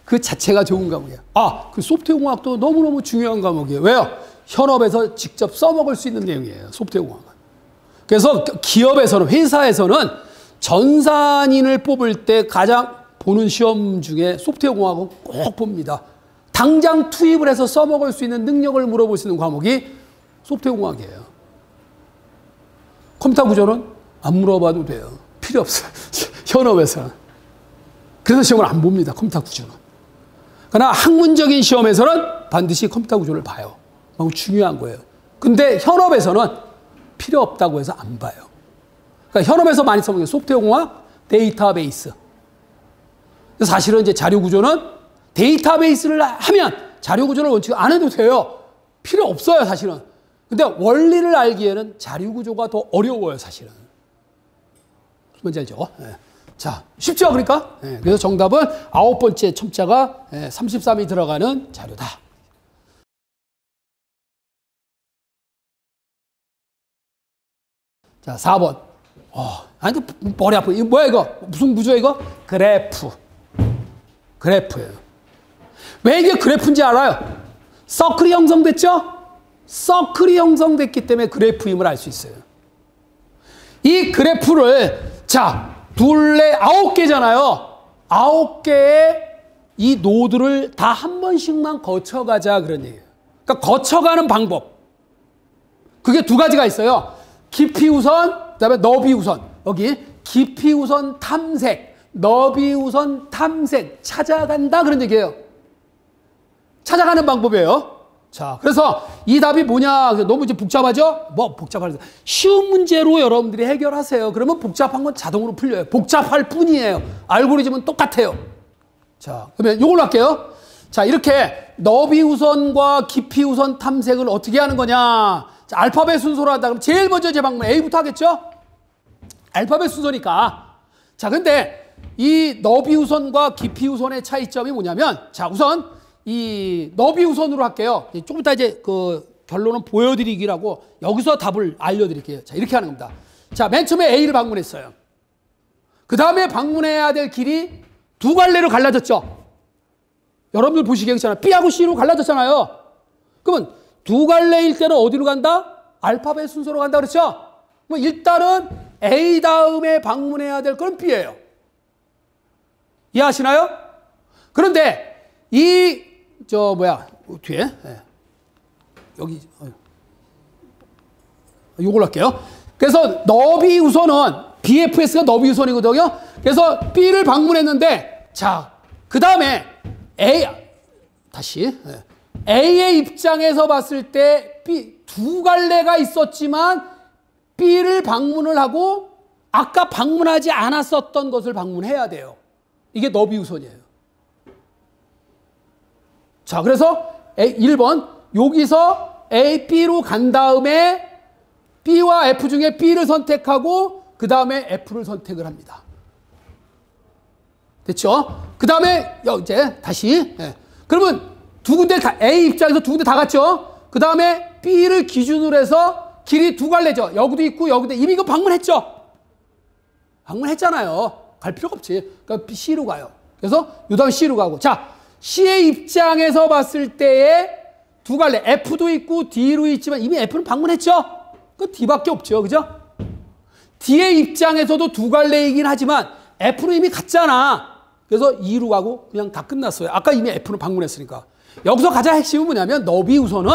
그 자체가 좋은 과목이에요. 그 소프트웨어공학도 너무너무 중요한 과목이에요. 왜요? 현업에서 직접 써먹을 수 있는 내용이에요. 소프트웨어공학은. 그래서 기업에서는, 회사에서는 전산인을 뽑을 때 가장 보는 시험 중에 소프트웨어공학은 꼭 봅니다. 당장 투입을 해서 써먹을 수 있는 능력을 물어볼 수 있는 과목이 소프트웨어공학이에요. 컴퓨터 구조는 안 물어봐도 돼요. 필요 없어요. 현업에서는. 그래서 시험을 안 봅니다. 컴퓨터 구조는. 그러나 학문적인 시험에서는 반드시 컴퓨터 구조를 봐요. 너무 중요한 거예요. 근데 현업에서는 필요 없다고 해서 안 봐요. 그러니까 현업에서 많이 써먹는 게 소프트웨어공학, 데이터베이스. 사실은 이제 자료 구조는 데이터베이스를 하면 자료 구조를 원칙 안 해도 돼요. 필요 없어요, 사실은. 근데 원리를 알기에는 자료 구조가 더 어려워요, 사실은. 뭔지 알죠? 네. 자, 쉽죠, 그러니까? 네. 그래서 정답은 9번째 첨자가 33이 들어가는 자료다. 자, 4번. 아니, 머리 아파. 이거 뭐야, 이거? 무슨 구조야, 이거? 그래프. 그래프예요. 왜 이게 그래프인지 알아요? 서클이 형성됐죠? 서클이 형성됐기 때문에 그래프임을 알 수 있어요. 이 그래프를, 자, 둘레 9개잖아요. 9개의 이 노드를 다 한 번씩만 거쳐가자, 그런 얘기예요. 그러니까 거쳐가는 방법. 그게 두 가지가 있어요. 깊이 우선, 그 다음에 너비 우선. 여기 깊이 우선 탐색, 너비 우선 탐색, 찾아간다, 그런 얘기예요. 찾아가는 방법이에요. 자, 그래서 이 답이 뭐냐? 너무 이제 복잡하죠? 뭐 복잡하죠? 쉬운 문제로 여러분들이 해결하세요. 그러면 복잡한 건 자동으로 풀려요. 복잡할 뿐이에요. 알고리즘은 똑같아요. 자, 그러면 이걸로 할게요. 자, 이렇게 너비 우선과 깊이 우선 탐색을 어떻게 하는 거냐? 자, 알파벳 순서로 한다. 그럼 제일 먼저 제 방문 A부터 하겠죠? 알파벳 순서니까. 자, 근데 이 너비 우선과 깊이 우선의 차이점이 뭐냐면, 자, 우선 이 너비 우선으로 할게요. 조금 이따 이제 그 결론은 보여드리기라고 여기서 답을 알려드릴게요. 자, 이렇게 하는 겁니다. 자, 맨 처음에 A를 방문했어요. 그 다음에 방문해야 될 길이 두 갈래로 갈라졌죠. 여러분들 보시기에 그렇잖아요. B하고 C로 갈라졌잖아요. 그러면 두 갈래일 때는 어디로 간다? 알파벳 순서로 간다 그랬죠? 그럼 일단은 A 다음에 방문해야 될 건 B예요. 이해하시나요? 그런데 이 뒤에 여기 요걸 할게요. 그래서 너비 우선은 BFS가 너비 우선이거든요. 그래서 B를 방문했는데, 자, 그 다음에 A의 입장에서 봤을 때 B 두 갈래가 있었지만 B를 방문을 하고 아까 방문하지 않았었던 것을 방문해야 돼요. 이게 너비 우선이에요. 자, 그래서 1번 여기서 A, B로 간 다음에 B와 F 중에 B를 선택하고 그 다음에 F를 선택을 합니다. 됐죠? 그 다음에 이제 다시 그러면 두 군데 다 A 입장에서 두 군데 다 갔죠? 그 다음에 B를 기준으로 해서 길이 두 갈래죠. 여기도 있고 여기도 이미 이거 방문했죠? 방문했잖아요. 갈 필요가 없지. 그러니까 C로 가요. 그래서 이 다음 C로 가고. 자, C의 입장에서 봤을 때에 두 갈래 F도 있고 D로 있지만 이미 F는 방문했죠? 그 D밖에 없죠. 그죠? D의 입장에서도 두 갈래이긴 하지만 F는 이미 갔잖아. 그래서 E로 가고 그냥 다 끝났어요. 아까 이미 F는 방문했으니까. 여기서 가장 핵심은 뭐냐면 너비 우선은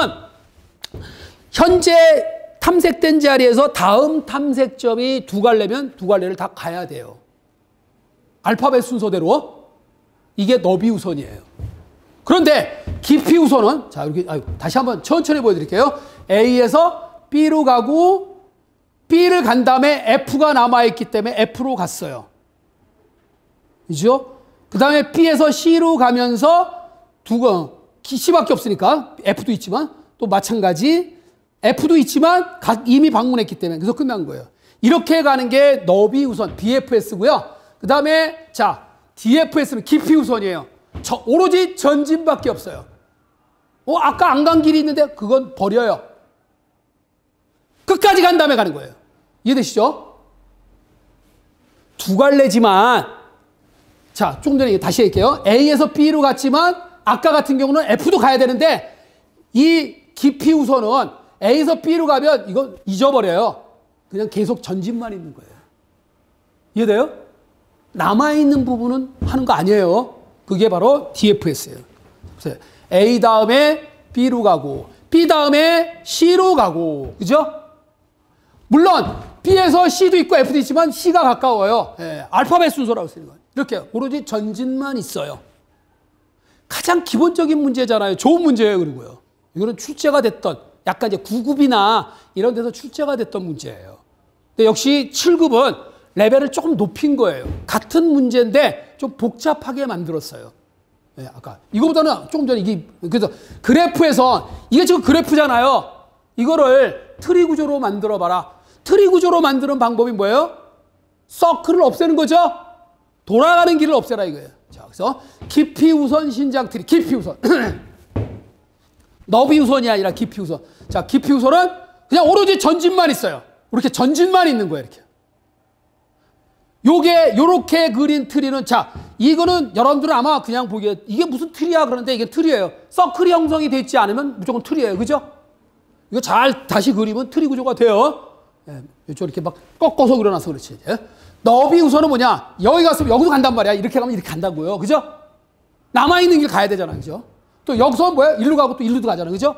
현재 탐색된 자리에서 다음 탐색점이 두 갈래면 두 갈래를 다 가야 돼요. 알파벳 순서대로. 이게 너비 우선이에요. 그런데 깊이 우선은, 자, 이렇게, 다시 한번 천천히 보여드릴게요. A에서 B로 가고, B를 간 다음에 F가 남아있기 때문에 F로 갔어요. 그죠? 그 다음에 B에서 C로 가면서 C밖에 없으니까, F도 있지만, 또 마찬가지, F도 있지만, 이미 방문했기 때문에, 그래서 끝난 거예요. 이렇게 가는 게 너비 우선, BFS고요. 그 다음에, 자, DFS는 깊이 우선이에요. 오로지 전진밖에 없어요. 아까 안 간 길이 있는데 그건 버려요. 끝까지 간 다음에 가는 거예요. 이해되시죠? 두 갈래지만 자, 조금 전에 다시 할게요. A에서 B로 갔지만 아까 같은 경우는 F도 가야 되는데 이 깊이 우선은 A에서 B로 가면 이거 잊어버려요. 그냥 계속 전진만 있는 거예요. 이해돼요? 남아있는 부분은 하는 거 아니에요. 그게 바로 DFS예요. A 다음에 B로 가고 B 다음에 C로 가고 그죠? 물론 B에서 C도 있고 F도 있지만 C가 가까워요. 예, 알파벳 순서라고 쓰는 거예요. 이렇게 오로지 전진만 있어요. 가장 기본적인 문제잖아요. 좋은 문제예요. 그리고요. 이거는 출제가 됐던 약간 이제 9급이나 이런 데서 출제가 됐던 문제예요. 근데 역시 7급은 레벨을 조금 높인 거예요. 같은 문제인데 좀 복잡하게 만들었어요. 네, 아까 이거보다는 조금 전에 이게 그래서 그래프에서 이게 지금 그래프잖아요. 이거를 트리 구조로 만들어 봐라. 트리 구조로 만드는 방법이 뭐예요? 서클을 없애는 거죠. 돌아가는 길을 없애라 이거예요. 자, 그래서 깊이 우선 신장 트리, 깊이 우선. 너비 우선이 아니라 깊이 우선. 자, 깊이 우선은 그냥 오로지 전진만 있어요. 이렇게 전진만 있는 거예요, 이렇게. 요게 요렇게 그린 트리는 자, 이거는 여러분들은 아마 그냥 보기에 이게 무슨 트리야 그러는데 이게 트리예요. 서클이 형성이 되지 않으면 무조건 트리예요. 그죠? 이거 잘 다시 그리면 트리 구조가 돼요. 예, 이쪽 이렇게 막 꺾어서 그려놔서 그렇지. 예? 너비 우선은 뭐냐? 여기 갔으면 여기도 간단 말이야. 이렇게 가면 이렇게 간다고요. 그죠? 남아있는 길 가야 되잖아. 그죠? 또 여기서 뭐야? 일로 가고 또 일로도 가잖아. 그죠?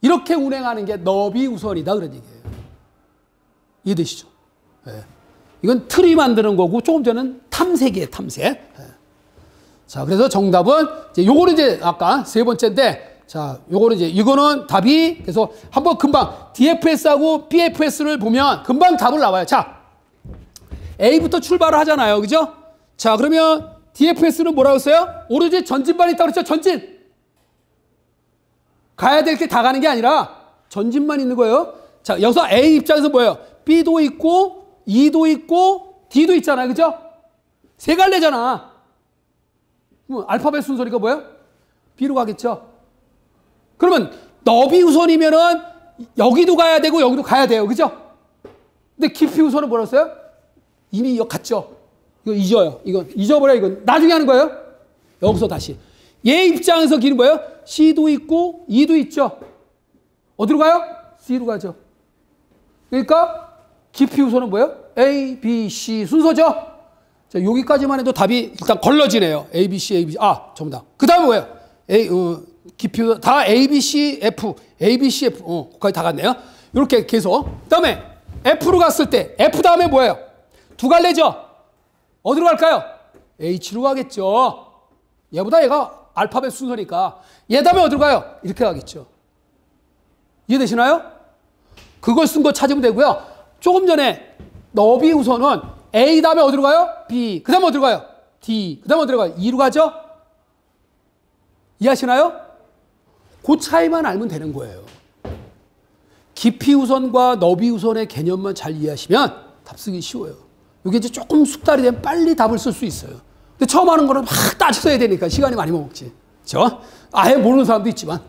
이렇게 운행하는 게 너비 우선이다. 그런 얘기예요. 이해되시죠? 예. 이건 트리 만드는 거고 조금 전에는 탐색이에요. 탐색. 예. 자, 그래서 정답은 이제 요거는 이제 아까 세 번째인데 자, 요거는 이제 이거는 답이 그래서 한번 금방 DFS하고 BFS를 보면 금방 답을 나와요. 자, A부터 출발을 하잖아요. 그죠? 자, 그러면 DFS는 뭐라고 써요? 오로지 전진만 있다고 그랬죠? 전진. 가야 될 게 다 가는 게 아니라 전진만 있는 거예요. 자, 여기서 A 입장에서 뭐예요? B도 있고 E도 있고 D도 있잖아요. 그죠? 세 갈래잖아. 그럼 알파벳 순서니까 뭐예요? B로 가겠죠? 그러면 너비 우선이면은 여기도 가야 되고 여기도 가야 돼요. 그죠? 근데 깊이 우선은 뭐라고 써요? 이미 이거 갔죠? 이거 잊어요. 이거 잊어버려. 이건 나중에 하는 거예요. 여기서 다시. 얘 입장에서 길은 뭐예요? C도 있고 E도 있죠. 어디로 가요? C로 가죠. 그러니까 깊이 우선은 뭐예요? A, B, C 순서죠. 자, 여기까지만 해도 답이 일단 걸러지네요. A, B, C, A, B, C. 아, 전부 다. 그 다음에 뭐예요? 깊이 우선 다 A, B, C, F, A, B, C, F. 거기 다 갔네요. 이렇게 계속. 그 다음에 F로 갔을 때 F 다음에 뭐예요? 두 갈래죠. 어디로 갈까요? H로 가겠죠. 얘보다 얘가 알파벳 순서니까 얘 다음에 어디로 가요? 이렇게 가겠죠. 이해되시나요? 그걸 쓴 거 찾으면 되고요. 조금 전에 너비 우선은 A 다음에 어디로 가요? B. 그 다음에 어디로 가요? D. 그 다음에 어디로 가요? E로 가죠? 이해하시나요? 그 차이만 알면 되는 거예요. 깊이 우선과 너비 우선의 개념만 잘 이해하시면 답 쓰기 쉬워요. 이게 이제 조금 숙달이 되면 빨리 답을 쓸 수 있어요. 근데 처음 하는 거는 막 따져서 해야 되니까 시간이 많이 먹지. 그죠? 아예 모르는 사람도 있지만.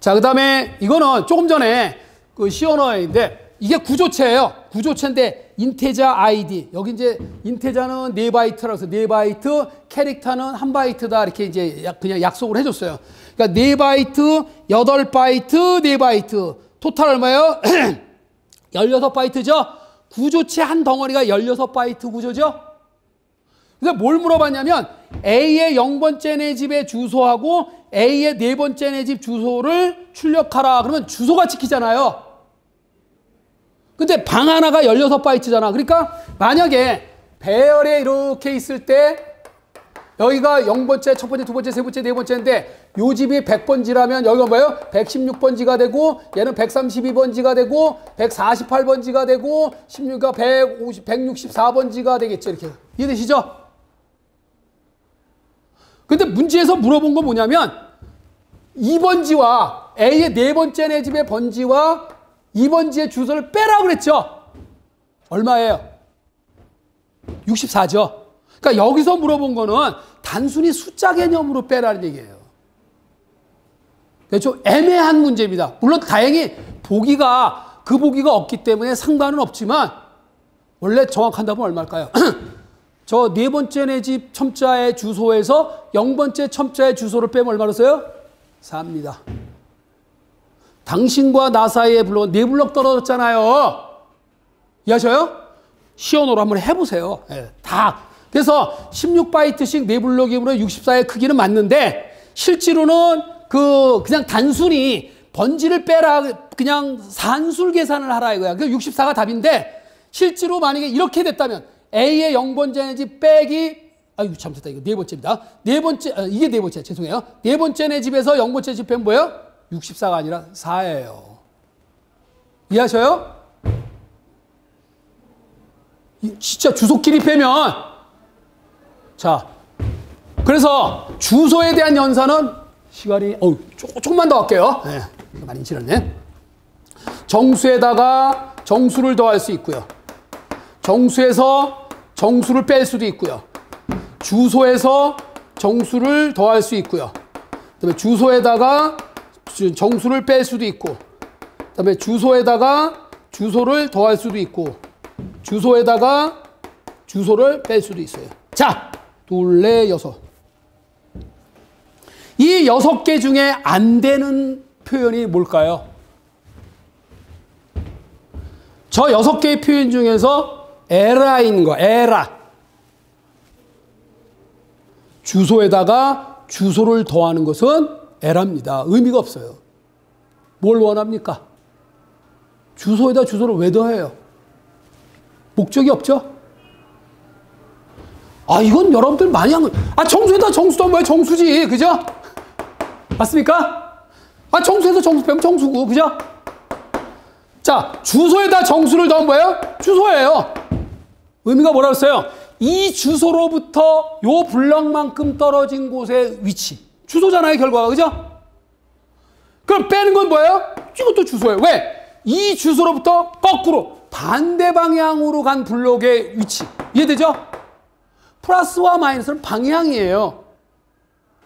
자, 그 다음에 이거는 조금 전에 그 시언어인데 이게 구조체예요. 구조체인데 인테자 ID. 여기 이제 인테자는 4바이트라고 해서 4바이트, 캐릭터는 1바이트다. 이렇게 이제 그냥 약속을 해줬어요. 그러니까 4바이트, 8바이트, 4바이트. 토탈 얼마예요? 16바이트죠? 구조체 한 덩어리가 16바이트 구조죠? 그래서 뭘 물어봤냐면 A의 0번째 집의 주소하고 A의 4번째 집 주소를 출력하라. 그러면 주소가 찍히잖아요. 근데 방 하나가 16바이트잖아. 그러니까 만약에 배열에 이렇게 있을 때 여기가 0번째, 첫 번째, 두 번째, 세 번째, 네 번째인데 요 집이 100번지라면 여기가 뭐예요? 116번지가 되고 얘는 132번지가 되고 148번지가 되고 16가 164번지가 되겠죠. 이렇게. 이해되시죠? 근데 문제에서 물어본 건 뭐냐면 2번지와 A의 4번째 집의 번지와 2번지의 주소를 빼라고 그랬죠. 얼마예요? 64죠. 그러니까 여기서 물어본 거는 단순히 숫자 개념으로 빼라는 얘기예요. 좀 애매한 문제입니다. 물론 다행히 그 보기가 없기 때문에 상관은 없지만 원래 정확한 답은 얼마일까요? 저 네 번째 내 집 첨자의 주소에서 0번째 첨자의 주소를 빼면 얼마로 써요? 4입니다. 당신과 나 사이에 블록은 4블록 떨어졌잖아요. 이해하셔요? 시연으로 한번 해보세요. 네, 다. 그래서 16바이트씩 4블록이므로 64의 크기는 맞는데 실제로는 그냥 단순히 번지를 빼라 그냥 산술 계산을 하라 이거야. 그 64가 답인데 실제로 만약에 이렇게 됐다면 A의 0번째 내 집 빼기 아유 잘못했다 이거 4번째입니다. 이게 4번째 죄송해요. 4번째 내 집에서 0번째 집 빼면 뭐예요? 64가 아니라 4예요. 이해하셔요? 진짜 주소끼리 빼면 자 그래서 주소에 대한 연산은 시간이 조금만 더 할게요. 네, 많이 지났네. 정수에다가 정수를 더할 수 있고요. 정수에서 정수를 뺄 수도 있고요. 주소에서 정수를 더할 수 있고요. 그다음에 주소에다가 정수를 뺄 수도 있고, 그다음에 주소에다가 주소를 더할 수도 있고, 주소에다가 주소를 뺄 수도 있어요. 자, 둘, 넷, 여섯. 이 6개 중에 안 되는 표현이 뭘까요? 저 6개의 표현 중에서 에라인 거, 에라. 주소에다가 주소를 더하는 것은 에라입니다. 의미가 없어요. 뭘 원합니까? 주소에다 주소를 왜 더해요? 목적이 없죠? 아, 이건 여러분들 많이 한 거. 아, 정수에다 정수 더하면 뭐야? 정수지. 그죠? 맞습니까? 아, 정수에서 정수 빼면 정수고. 그죠? 자, 주소에다 정수를 더하면 뭐예요? 주소예요. 의미가 뭐라고 했어요? 이 주소로부터 요 블럭만큼 떨어진 곳의 위치. 주소잖아요, 결과가. 그죠? 그럼 빼는 건 뭐예요? 이것도 주소예요. 왜? 이 주소로부터 거꾸로 반대 방향으로 간 블록의 위치. 이해되죠? 플러스와 마이너스는 방향이에요.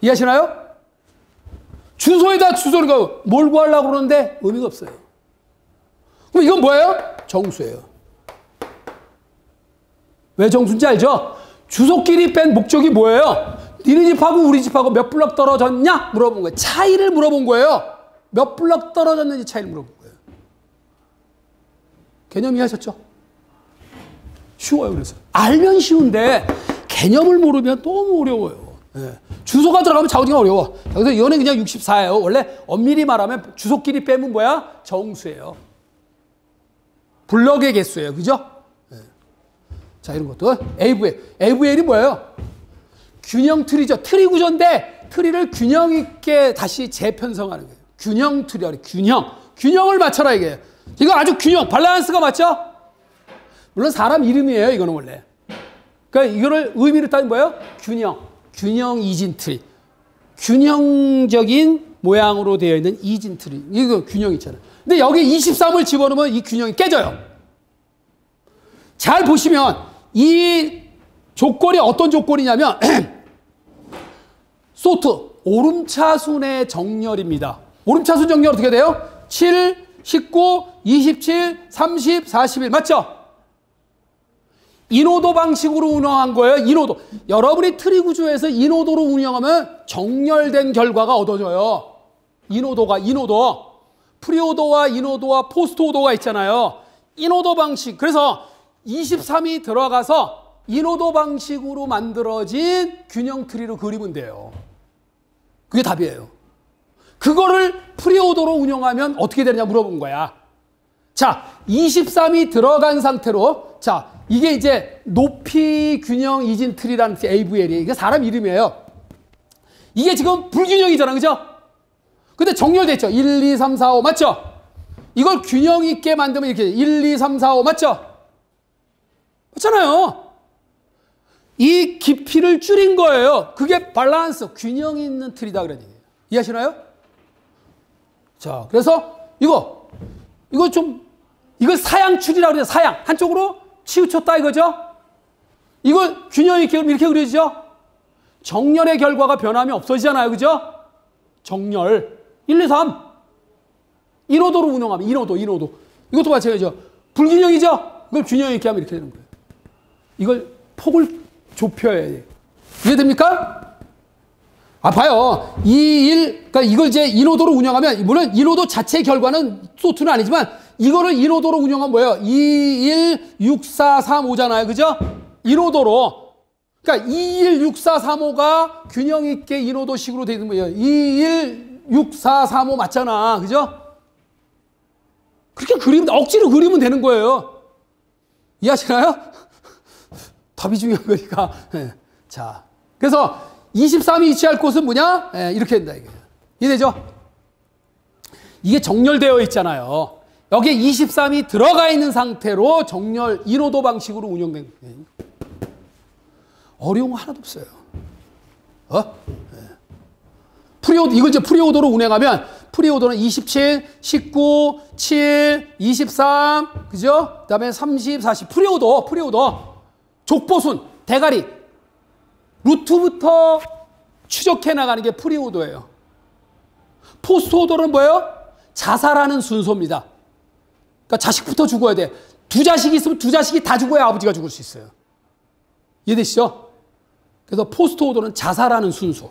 이해하시나요? 주소에다 주소를 뭘 구하려고 그러는데 의미가 없어요. 그럼 이건 뭐예요? 정수예요. 왜 정수인지 알죠? 주소끼리 뺀 목적이 뭐예요? 니네 집하고 우리 집하고 몇 블럭 떨어졌냐? 물어본 거예요. 차이를 물어본 거예요. 몇 블럭 떨어졌는지 차이를 물어본 거예요. 개념 이해하셨죠? 쉬워요. 그래서 알면 쉬운데 개념을 모르면 너무 어려워요. 네. 주소가 들어가면 자우지가 어려워. 그래서 이거는 그냥 64예요. 원래 엄밀히 말하면 주소끼리 빼면 뭐야? 정수예요. 블럭의 개수예요. 그죠? 네. 자, 이런 것도 AVL. AVL이 뭐예요? 균형 트리죠. 트리 구조인데 트리를 균형 있게 다시 재편성하는 거예요. 균형 트리. 균형을 맞춰라 이게. 이거 아주 균형, 밸런스가 맞죠? 물론 사람 이름이에요. 이거는 원래. 그러니까 이거를 의미를 따진 뭐예요? 균형 이진 트리. 균형적인 모양으로 되어 있는 이진 트리. 이거 균형 있잖아요. 근데 여기 23을 집어넣으면 이 균형이 깨져요. 잘 보시면 이 조건이 어떤 조건이냐면 소트, 오름차순의 정렬입니다. 오름차순 정렬 어떻게 돼요? 7, 19, 27, 30, 41 맞죠? 인오도 방식으로 운영한 거예요. 인오도. 여러분이 트리 구조에서 인오도로 운영하면 정렬된 결과가 얻어져요. 인오도. 프리오도와 인오도와 포스트오도가 있잖아요. 인오도 방식. 그래서 23이 들어가서 인오도 방식으로 만들어진 균형 트리로 그리면 돼요. 그게 답이에요. 그거를 프리오도로 운영하면 어떻게 되느냐 물어본 거야. 자, 23이 들어간 상태로 자, 이게 이제 높이 균형 이진 트리라는 AVL이 이게 사람 이름이에요. 이게 지금 불균형이잖아. 그죠? 근데 정렬됐죠. 1, 2, 3, 4, 5 맞죠? 이걸 균형 있게 만들면 이렇게 1, 2, 3, 4, 5 맞죠? 맞잖아요. 이 깊이를 줄인 거예요. 그게 밸런스, 균형 있는 트리다 그런 얘기예요. 이해하시나요? 자, 그래서 이거 사양출이라고 그래요. 사양. 한쪽으로 치우쳤다 이거죠? 이걸 균형 있게 이렇게 그려지죠? 정렬의 결과가 변하면 없어지잖아요. 그죠? 정렬. 1, 2, 3. 인오도로 운영하면 인오도. 이것도 마찬가지죠. 불균형이죠? 이걸 균형 있게 하면 이렇게 되는 거예요. 이걸 폭을 좁혀야 돼. 이해됩니까? 아, 봐요. 2, 1, 그러니까 이걸 이제 인호도로 운영하면, 물론 인호도 자체의 결과는 소투는 아니지만, 이거를 인호도로 운영하면 뭐예요? 2, 1, 6, 4, 3, 5잖아요. 그죠? 인호도로. 그러니까 2, 1, 6, 4, 3, 5가 균형 있게 인호도식으로 되어 있는 거예요. 2, 1, 6, 4, 3, 5 맞잖아. 그죠? 그렇게 그리면, 억지로 그리면 되는 거예요. 이해하시나요? 답이 중요한 거니까. 네. 자, 그래서 23이 위치할 곳은 뭐냐? 네, 이렇게 된다. 이게. 이해되죠? 이게 정렬되어 있잖아요. 여기에 23이 들어가 있는 상태로 정렬, 인호도 방식으로 운영된 거예요. 어려운 거 하나도 없어요. 네. 프리오도, 이걸 이제 프리오도로 운행하면, 프리오도는 27, 19, 7, 23, 그죠? 그 다음에 30, 40. 프리오도. 족보순, 대가리. 루트부터 추적해 나가는 게 프리오도예요. 포스트오도는 뭐예요? 자살하는 순서입니다. 그러니까 자식부터 죽어야 돼. 두 자식이 있으면 두 자식이 다 죽어야 아버지가 죽을 수 있어요. 이해되시죠? 그래서 포스트오도는 자살하는 순서.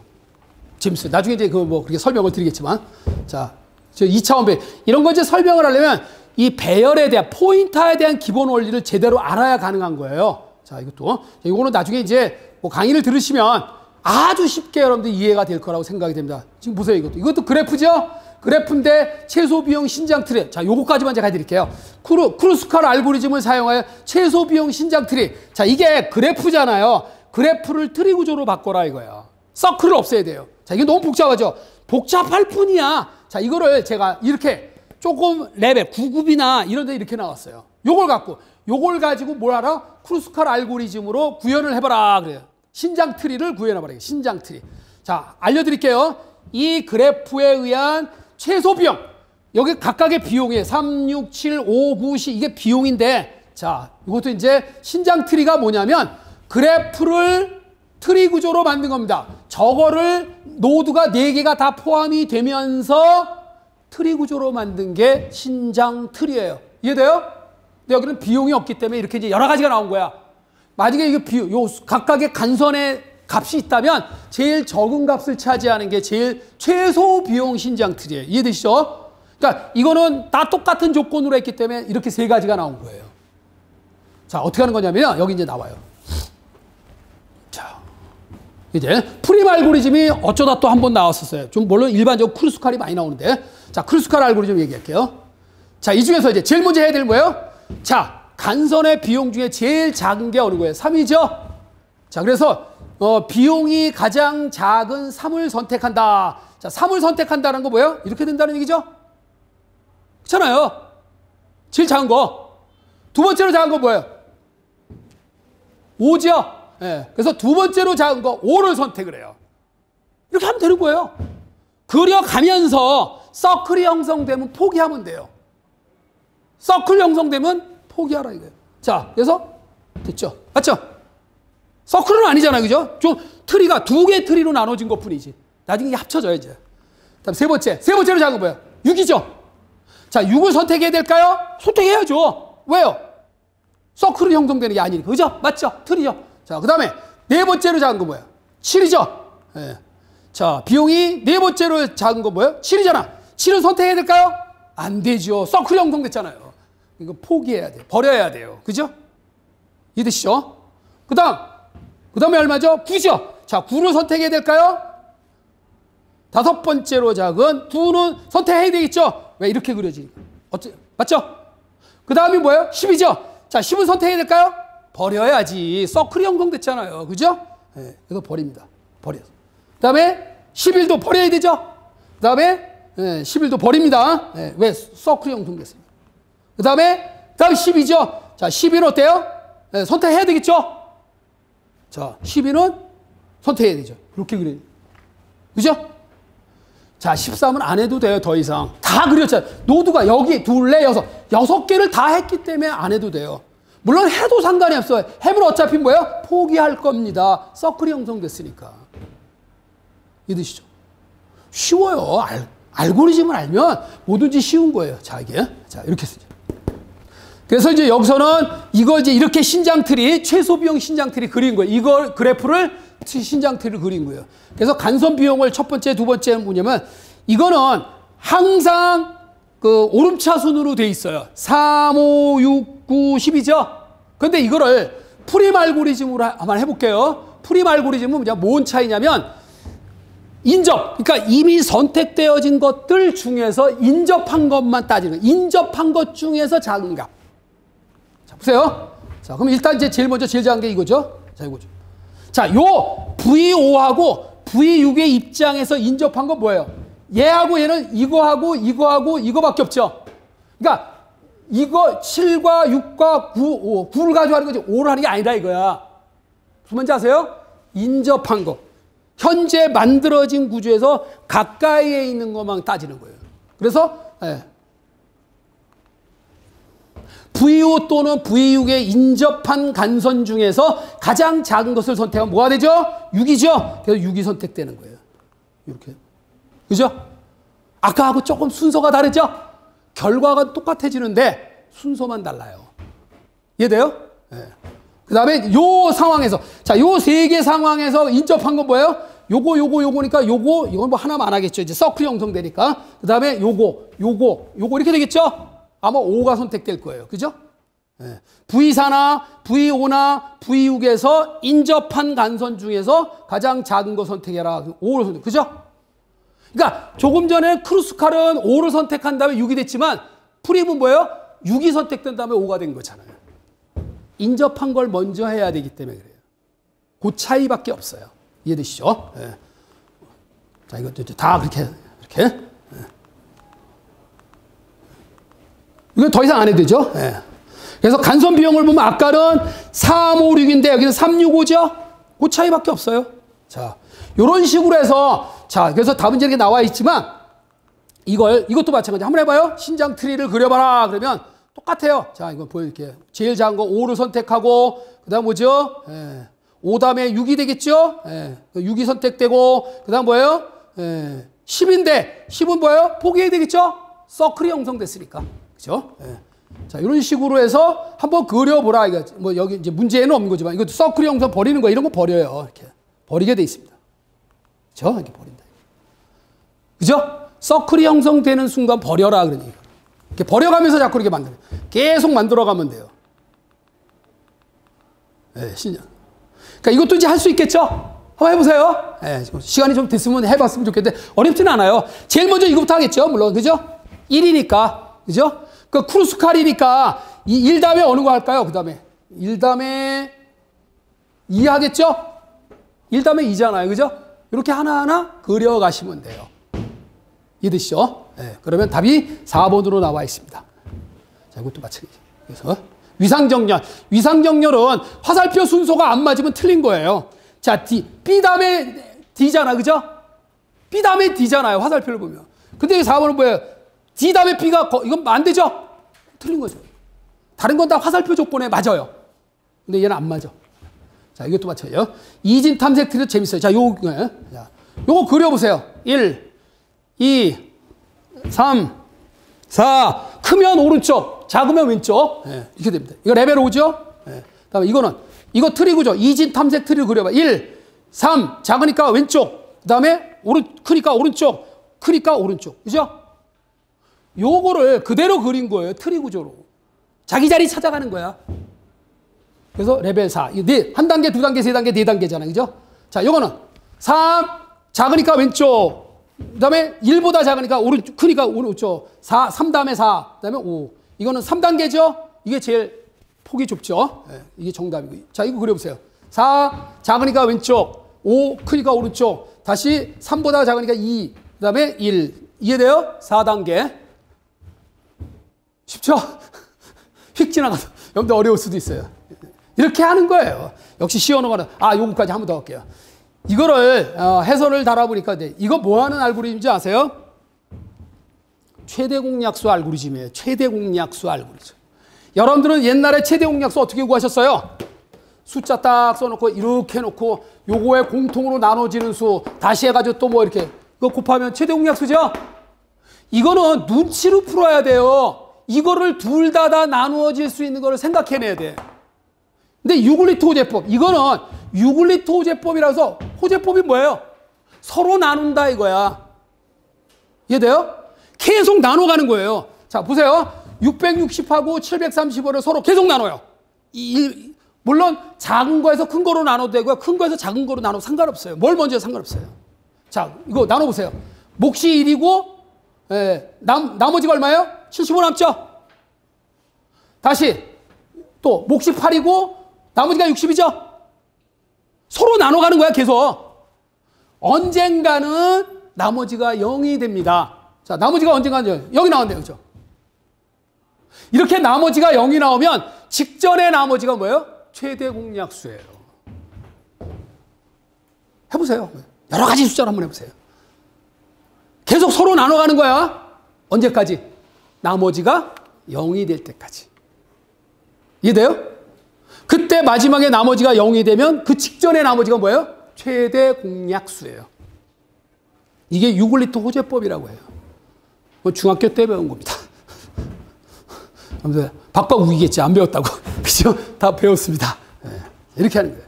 재밌어요. 나중에 이제 그렇게 설명을 드리겠지만. 자, 저 2차원 배열. 이런 거 이제 설명을 하려면 이 배열에 대한, 포인터에 대한 기본 원리를 제대로 알아야 가능한 거예요. 자, 이것도. 이거는 나중에 이제 뭐 강의를 들으시면 아주 쉽게 여러분들 이해가 될 거라고 생각이 됩니다. 지금 보세요, 이것도. 이것도 그래프죠? 그래프인데 최소 비용 신장 트리. 자, 요거까지만 제가 해드릴게요. 크루스칼 알고리즘을 사용하여 최소 비용 신장 트리. 자, 이게 그래프잖아요. 그래프를 트리 구조로 바꿔라 이거예요. 서클을 없애야 돼요. 자, 이게 너무 복잡하죠? 복잡할 뿐이야. 자, 이거를 제가 이렇게 조금 레벨, 9급이나 이런 데 이렇게 나왔어요. 요걸 가지고 뭘 알아? 크루스칼 알고리즘으로 구현을 해봐라. 그래요. 신장 트리를 구현해봐라. 신장 트리. 자, 알려드릴게요. 이 그래프에 의한 최소 비용. 여기 각각의 비용이에요. 3, 6, 7, 5, 9, 10. 이게 비용인데, 자, 이것도 이제 신장 트리가 뭐냐면 그래프를 트리 구조로 만든 겁니다. 저거를 노드가 4개가 다 포함이 되면서 트리 구조로 만든 게 신장 트리예요. 이해돼요? 근데 여기는 비용이 없기 때문에 이렇게 이제 여러 가지가 나온 거야. 만약에 이게 요 각각의 간선의 값이 있다면 제일 적은 값을 차지하는 게 제일 최소 비용 신장 트리예요. 이해되시죠? 그러니까 이거는 다 똑같은 조건으로 했기 때문에 이렇게 3가지가 나온 거예요. 자, 어떻게 하는 거냐면 여기 이제 나와요. 자, 이제 프림 알고리즘이 어쩌다 또 한 번 나왔었어요. 좀 물론 일반적으로 크루스칼이 많이 나오는데, 자, 크루스칼 알고리즘 얘기할게요. 자, 이 중에서 이제 제일 먼저 해야 될 뭐예요? 자, 간선의 비용 중에 제일 작은 게 어느 거예요? 3이죠? 자, 그래서 비용이 가장 작은 3을 선택한다. 자, 3을 선택한다는 거 뭐예요? 이렇게 된다는 얘기죠? 그렇잖아요. 제일 작은 거. 두 번째로 작은 거 뭐예요? 5죠? 예. 그래서 두 번째로 작은 거 5를 선택을 해요. 이렇게 하면 되는 거예요. 그려가면서 서클이 형성되면 포기하면 돼요. 서클 형성되면 포기하라 이거예요. 자, 그래서 됐죠? 맞죠? 서클은 아니잖아요. 그죠? 좀 트리가 2개 트리로 나눠진 것 뿐이지. 나중에 합쳐져야지. 다음 세 번째로 작은 거 뭐예요? 6이죠? 자, 6을 선택해야 될까요? 선택해야죠. 왜요? 서클이 형성되는 게 아니니까. 그죠? 맞죠? 트리죠? 자, 그 다음에 네 번째로 작은 거 뭐예요? 7이죠? 예. 자, 비용이 네 번째로 작은 거 뭐예요? 7이잖아. 7을 선택해야 될까요? 안 되죠. 서클이 형성됐잖아요. 이거 포기해야 돼요. 버려야 돼요. 그죠? 이해되시죠? 그 다음에 얼마죠? 9죠? 자, 9를 선택해야 될까요? 다섯 번째로 작은 9는 선택해야 되겠죠? 왜 이렇게 그려지니까. 맞죠? 그 다음이 뭐예요? 10이죠? 자, 10을 선택해야 될까요? 버려야지. 서클이 형성됐잖아요. 그죠? 네, 그래서 버립니다. 버려서. 그 다음에 11도 버려야 되죠? 그 다음에 11도 버립니다. 네, 왜? 서클이 형성됐습니다. 그 다음에 12죠? 자, 12는 어때요? 네, 선택해야 되겠죠? 자, 12는 선택해야 되죠. 이렇게 그려요. 그죠? 자, 13은 안 해도 돼요. 더 이상. 다 그렸잖아요. 노드가 여기 둘, 넷, 여섯 개를 다 했기 때문에 안 해도 돼요. 물론 해도 상관이 없어요. 해면 어차피 뭐예요? 포기할 겁니다. 서클이 형성됐으니까. 이해되시죠? 쉬워요. 알고리즘을 알면 뭐든지 쉬운 거예요. 자, 이게. 자, 이렇게 쓰죠. 그래서 이제 여기서는 이거 이제 이렇게 신장트리, 최소 비용 신장트리 그린 거예요. 이걸 그래프를 신장트리를 그린 거예요. 그래서 간선 비용을 첫 번째, 두 번째 뭐냐면 이거는 항상 그 오름차순으로 돼 있어요. 3, 5, 6, 9, 10이죠. 근데 이거를 프림 알고리즘으로 한번 해볼게요. 프림 알고리즘은 뭔 차이냐면 인접, 그러니까 이미 선택되어진 것들 중에서 인접한 것만 따지는 거예요. 인접한 것 중에서 작은 값. 자, 보세요. 자, 그럼 일단 이제 제일 먼저 제일 작은 게 이거죠. 자, 이거죠. 자, 요 V5하고 V6의 입장에서 인접한 건 뭐예요? 얘하고 얘는 이거하고 이거하고 이거밖에 없죠. 그러니까 이거 7과 6과 9, 9를 가지고 하는 거지 5를 하는 게 아니다 이거야. 무슨 말인지 아세요? 인접한 거. 현재 만들어진 구조에서 가까이에 있는 것만 따지는 거예요. 그래서 V5 또는 V6의 인접한 간선 중에서 가장 작은 것을 선택하면 뭐가 되죠? 6이죠. 그래서 6이 선택되는 거예요. 이렇게. 그죠? 아까하고 조금 순서가 다르죠? 결과가 똑같아지는데 순서만 달라요. 이해돼요? 네. 그 다음에 요 상황에서, 자, 요 세 개 상황에서 인접한 건 뭐예요? 요거니까 이건 뭐 하나만 안 하겠죠. 이제 서클이 형성되니까. 그 다음에 요거 이렇게 되겠죠? 아마 5가 선택될 거예요. 그죠? 네. V4나 V5나 V6에서 인접한 간선 중에서 가장 작은 거 선택해라. 5를 선택. 그죠? 그러니까 조금 전에 크루스칼은 5를 선택한 다음에 6이 됐지만 프림은 뭐예요? 6이 선택된 다음에 5가 된 거잖아요. 인접한 걸 먼저 해야 되기 때문에 그래요. 그 차이밖에 없어요. 이해되시죠? 네. 자, 이것도 다 이렇게. 네. 이거 더 이상 안 해도 되죠? 네. 그래서 간선 비용을 보면 아까는 3, 5, 6인데 여기는 3, 6, 5죠? 그 차이밖에 없어요. 자, 요런 식으로 해서, 자, 그래서 답은 이렇게 나와 있지만 이것도 마찬가지. 한번 해봐요. 신장 트리를 그려봐라. 그러면 똑같아요. 자, 이거 보여드릴게요. 제일 작은 거 5를 선택하고, 그 다음 뭐죠? 5 다음에 6이 되겠죠? 6이 선택되고, 그 다음 뭐예요? 10인데, 10은 뭐예요? 포기해야 되겠죠? 서클이 형성됐으니까. 그죠? 자, 이런 식으로 해서 한번 그려보라. 이거 뭐 여기 이제 문제에는 없는 거지만, 이것도 서클이 형성 버리는 거 이런 거 버려요. 이렇게. 버리게 돼 있습니다. 그죠? 이렇게 버린다. 그죠? 서클이 형성되는 순간 버려라. 그러니. 이렇게 버려가면서 자꾸 이렇게 만들어요. 계속 만들어가면 돼요. 신장. 그러니까 이것도 이제 할 수 있겠죠? 한번 해보세요. 시간이 좀 됐으면 해봤으면 좋겠는데 어렵지는 않아요. 제일 먼저 이거부터 하겠죠. 물론. 그죠? 1이니까. 그죠? 그 크루스칼이니까 1 다음에 어느 거 할까요? 그 다음에 1 다음에 2 하겠죠? 1 다음에 2잖아요. 그죠? 이렇게 하나하나 그려가시면 돼요. 이해되시죠? 그러면 답이 4번으로 나와 있습니다. 자, 이것도 마찬가지. 그래서 위상정렬. 위상정렬은 화살표 순서가 안 맞으면 틀린 거예요. 자, D. B 다음에 D잖아. 그죠? B 다음에 D잖아요. 화살표를 보면. 근데 4번은 뭐예요? D 다음에 B가, 이건 안 되죠? 틀린 거죠. 다른 건 다 화살표 조건에 맞아요. 근데 얘는 안 맞아. 자, 이것도 마찬가지예요. 이진 탐색 트리도 재밌어요. 자, 요거 그려보세요. 1, 2, 3, 4. 크면 오른쪽, 작으면 왼쪽. 이렇게 됩니다. 이거 레벨 5죠? 다음에 이거 트리구죠. 이진 탐색 트리를 그려봐. 1, 3, 작으니까 왼쪽. 그 다음에 크니까 오른쪽, 크니까 오른쪽. 그죠? 요거를 그대로 그린 거예요. 트리 구조로. 자기 자리 찾아가는 거야. 그래서 레벨 4. 한 단계, 두 단계, 세 단계, 네 단계잖아요. 그죠? 자, 요거는 3, 작으니까 왼쪽. 그 다음에 1보다 작으니까 오른쪽, 크니까 오른쪽. 3 다음에 4. 그 다음에 5. 이거는 3단계죠? 이게 제일 폭이 좁죠? 이게 정답이고. 자, 이거 그려보세요. 4, 작으니까 왼쪽. 5, 크니까 오른쪽. 다시 3보다 작으니까 2. 그 다음에 1. 이해돼요? 4단계. 쉽죠? 휙 지나가서 여러분들 어려울 수도 있어요. 이렇게 하는 거예요. 역시 시원한 거는 요거까지 한 번 더 할게요. 이거를 해설을 달아보니까 이거 뭐 하는 알고리즘인지 아세요? 최대 공약수 알고리즘이에요. 최대 공약수 알고리즘. 여러분들은 옛날에 최대 공약수 어떻게 구하셨어요? 숫자 딱 써놓고 이렇게 해놓고 요거에 공통으로 나눠지는 수 다시 해가지고 또 뭐 이렇게 이거 곱하면 최대 공약수죠? 이거는 눈치로 풀어야 돼요. 이거를 둘 다 나누어질 수 있는 거를 생각해내야 돼. 근데 유클리드 호재법, 이거는 유클리드 호재법이라서, 호재법이 뭐예요? 서로 나눈다 이거야. 이해돼요? 계속 나눠가는 거예요. 자, 보세요. 660하고 735를 서로 계속 나눠요. 물론 작은 거에서 큰 거로 나눠도 되고요. 큰 거에서 작은 거로 나눠도 상관없어요. 뭘 먼저 해도 상관없어요. 자, 이거 나눠보세요. 몫이 1이고 나머지가 얼마예요? 75 남죠? 다시 또 몫이 8이고 나머지가 60이죠? 서로 나눠가는 거야 계속. 언젠가는 나머지가 0이 됩니다. 자, 나머지가 언젠가는 0이 나온대요. 그죠? 이렇게 나머지가 0이 나오면 직전의 나머지가 뭐예요? 최대 공약수예요. 해보세요. 여러 가지 숫자를 한번 해보세요. 계속 서로 나눠가는 거야. 언제까지? 나머지가 0이 될 때까지. 이해돼요? 그때 마지막에 나머지가 0이 되면 그 직전의 나머지가 뭐예요? 최대 공약수예요. 이게 유클리드 호재법이라고 해요. 중학교 때 배운 겁니다. 아무튼 박박 우기겠지. 안 배웠다고. 그죠? 다 배웠습니다. 이렇게 하는 거예요.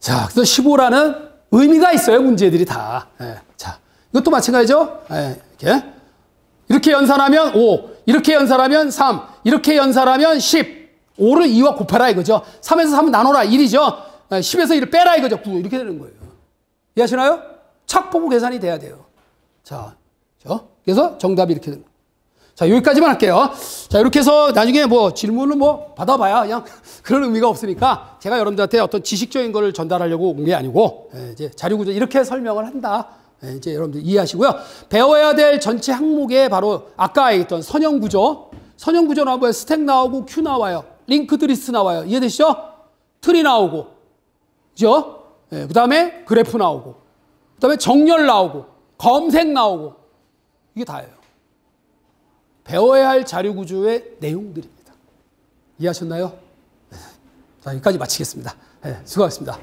자, 그래서 15라는 의미가 있어요. 문제들이 다. 자, 이것도 마찬가지죠. 이렇게 연산하면 5, 이렇게 연산하면 3, 이렇게 연산하면 10. 5를 2와 곱해라 이거죠. 3에서 3 나눠라 1이죠. 10에서 1을 빼라 이거죠. 9. 이렇게 되는 거예요. 이해하시나요? 착 보고 계산이 돼야 돼요. 자, 그래서 정답이 이렇게 됩니다. 자, 여기까지만 할게요. 자, 이렇게 해서 나중에 뭐 질문을 뭐 받아봐야 그냥 그런 의미가 없으니까 제가 여러분들한테 어떤 지식적인 거를 전달하려고 온 게 아니고, 이제 자료구조 이렇게 설명을 한다. 이제 여러분들 이해하시고요. 배워야 될 전체 항목에 바로 아까 얘기했던 선형구조. 선형구조 나오면 스택 나오고 큐 나와요. 링크드 리스트 나와요. 이해되시죠? 틀이 나오고. 그죠? 그 다음에 그래프 나오고. 그 다음에 정렬 나오고. 검색 나오고. 이게 다예요. 배워야 할 자료구조의 내용들입니다. 이해하셨나요? 자, 여기까지 마치겠습니다. 수고하셨습니다.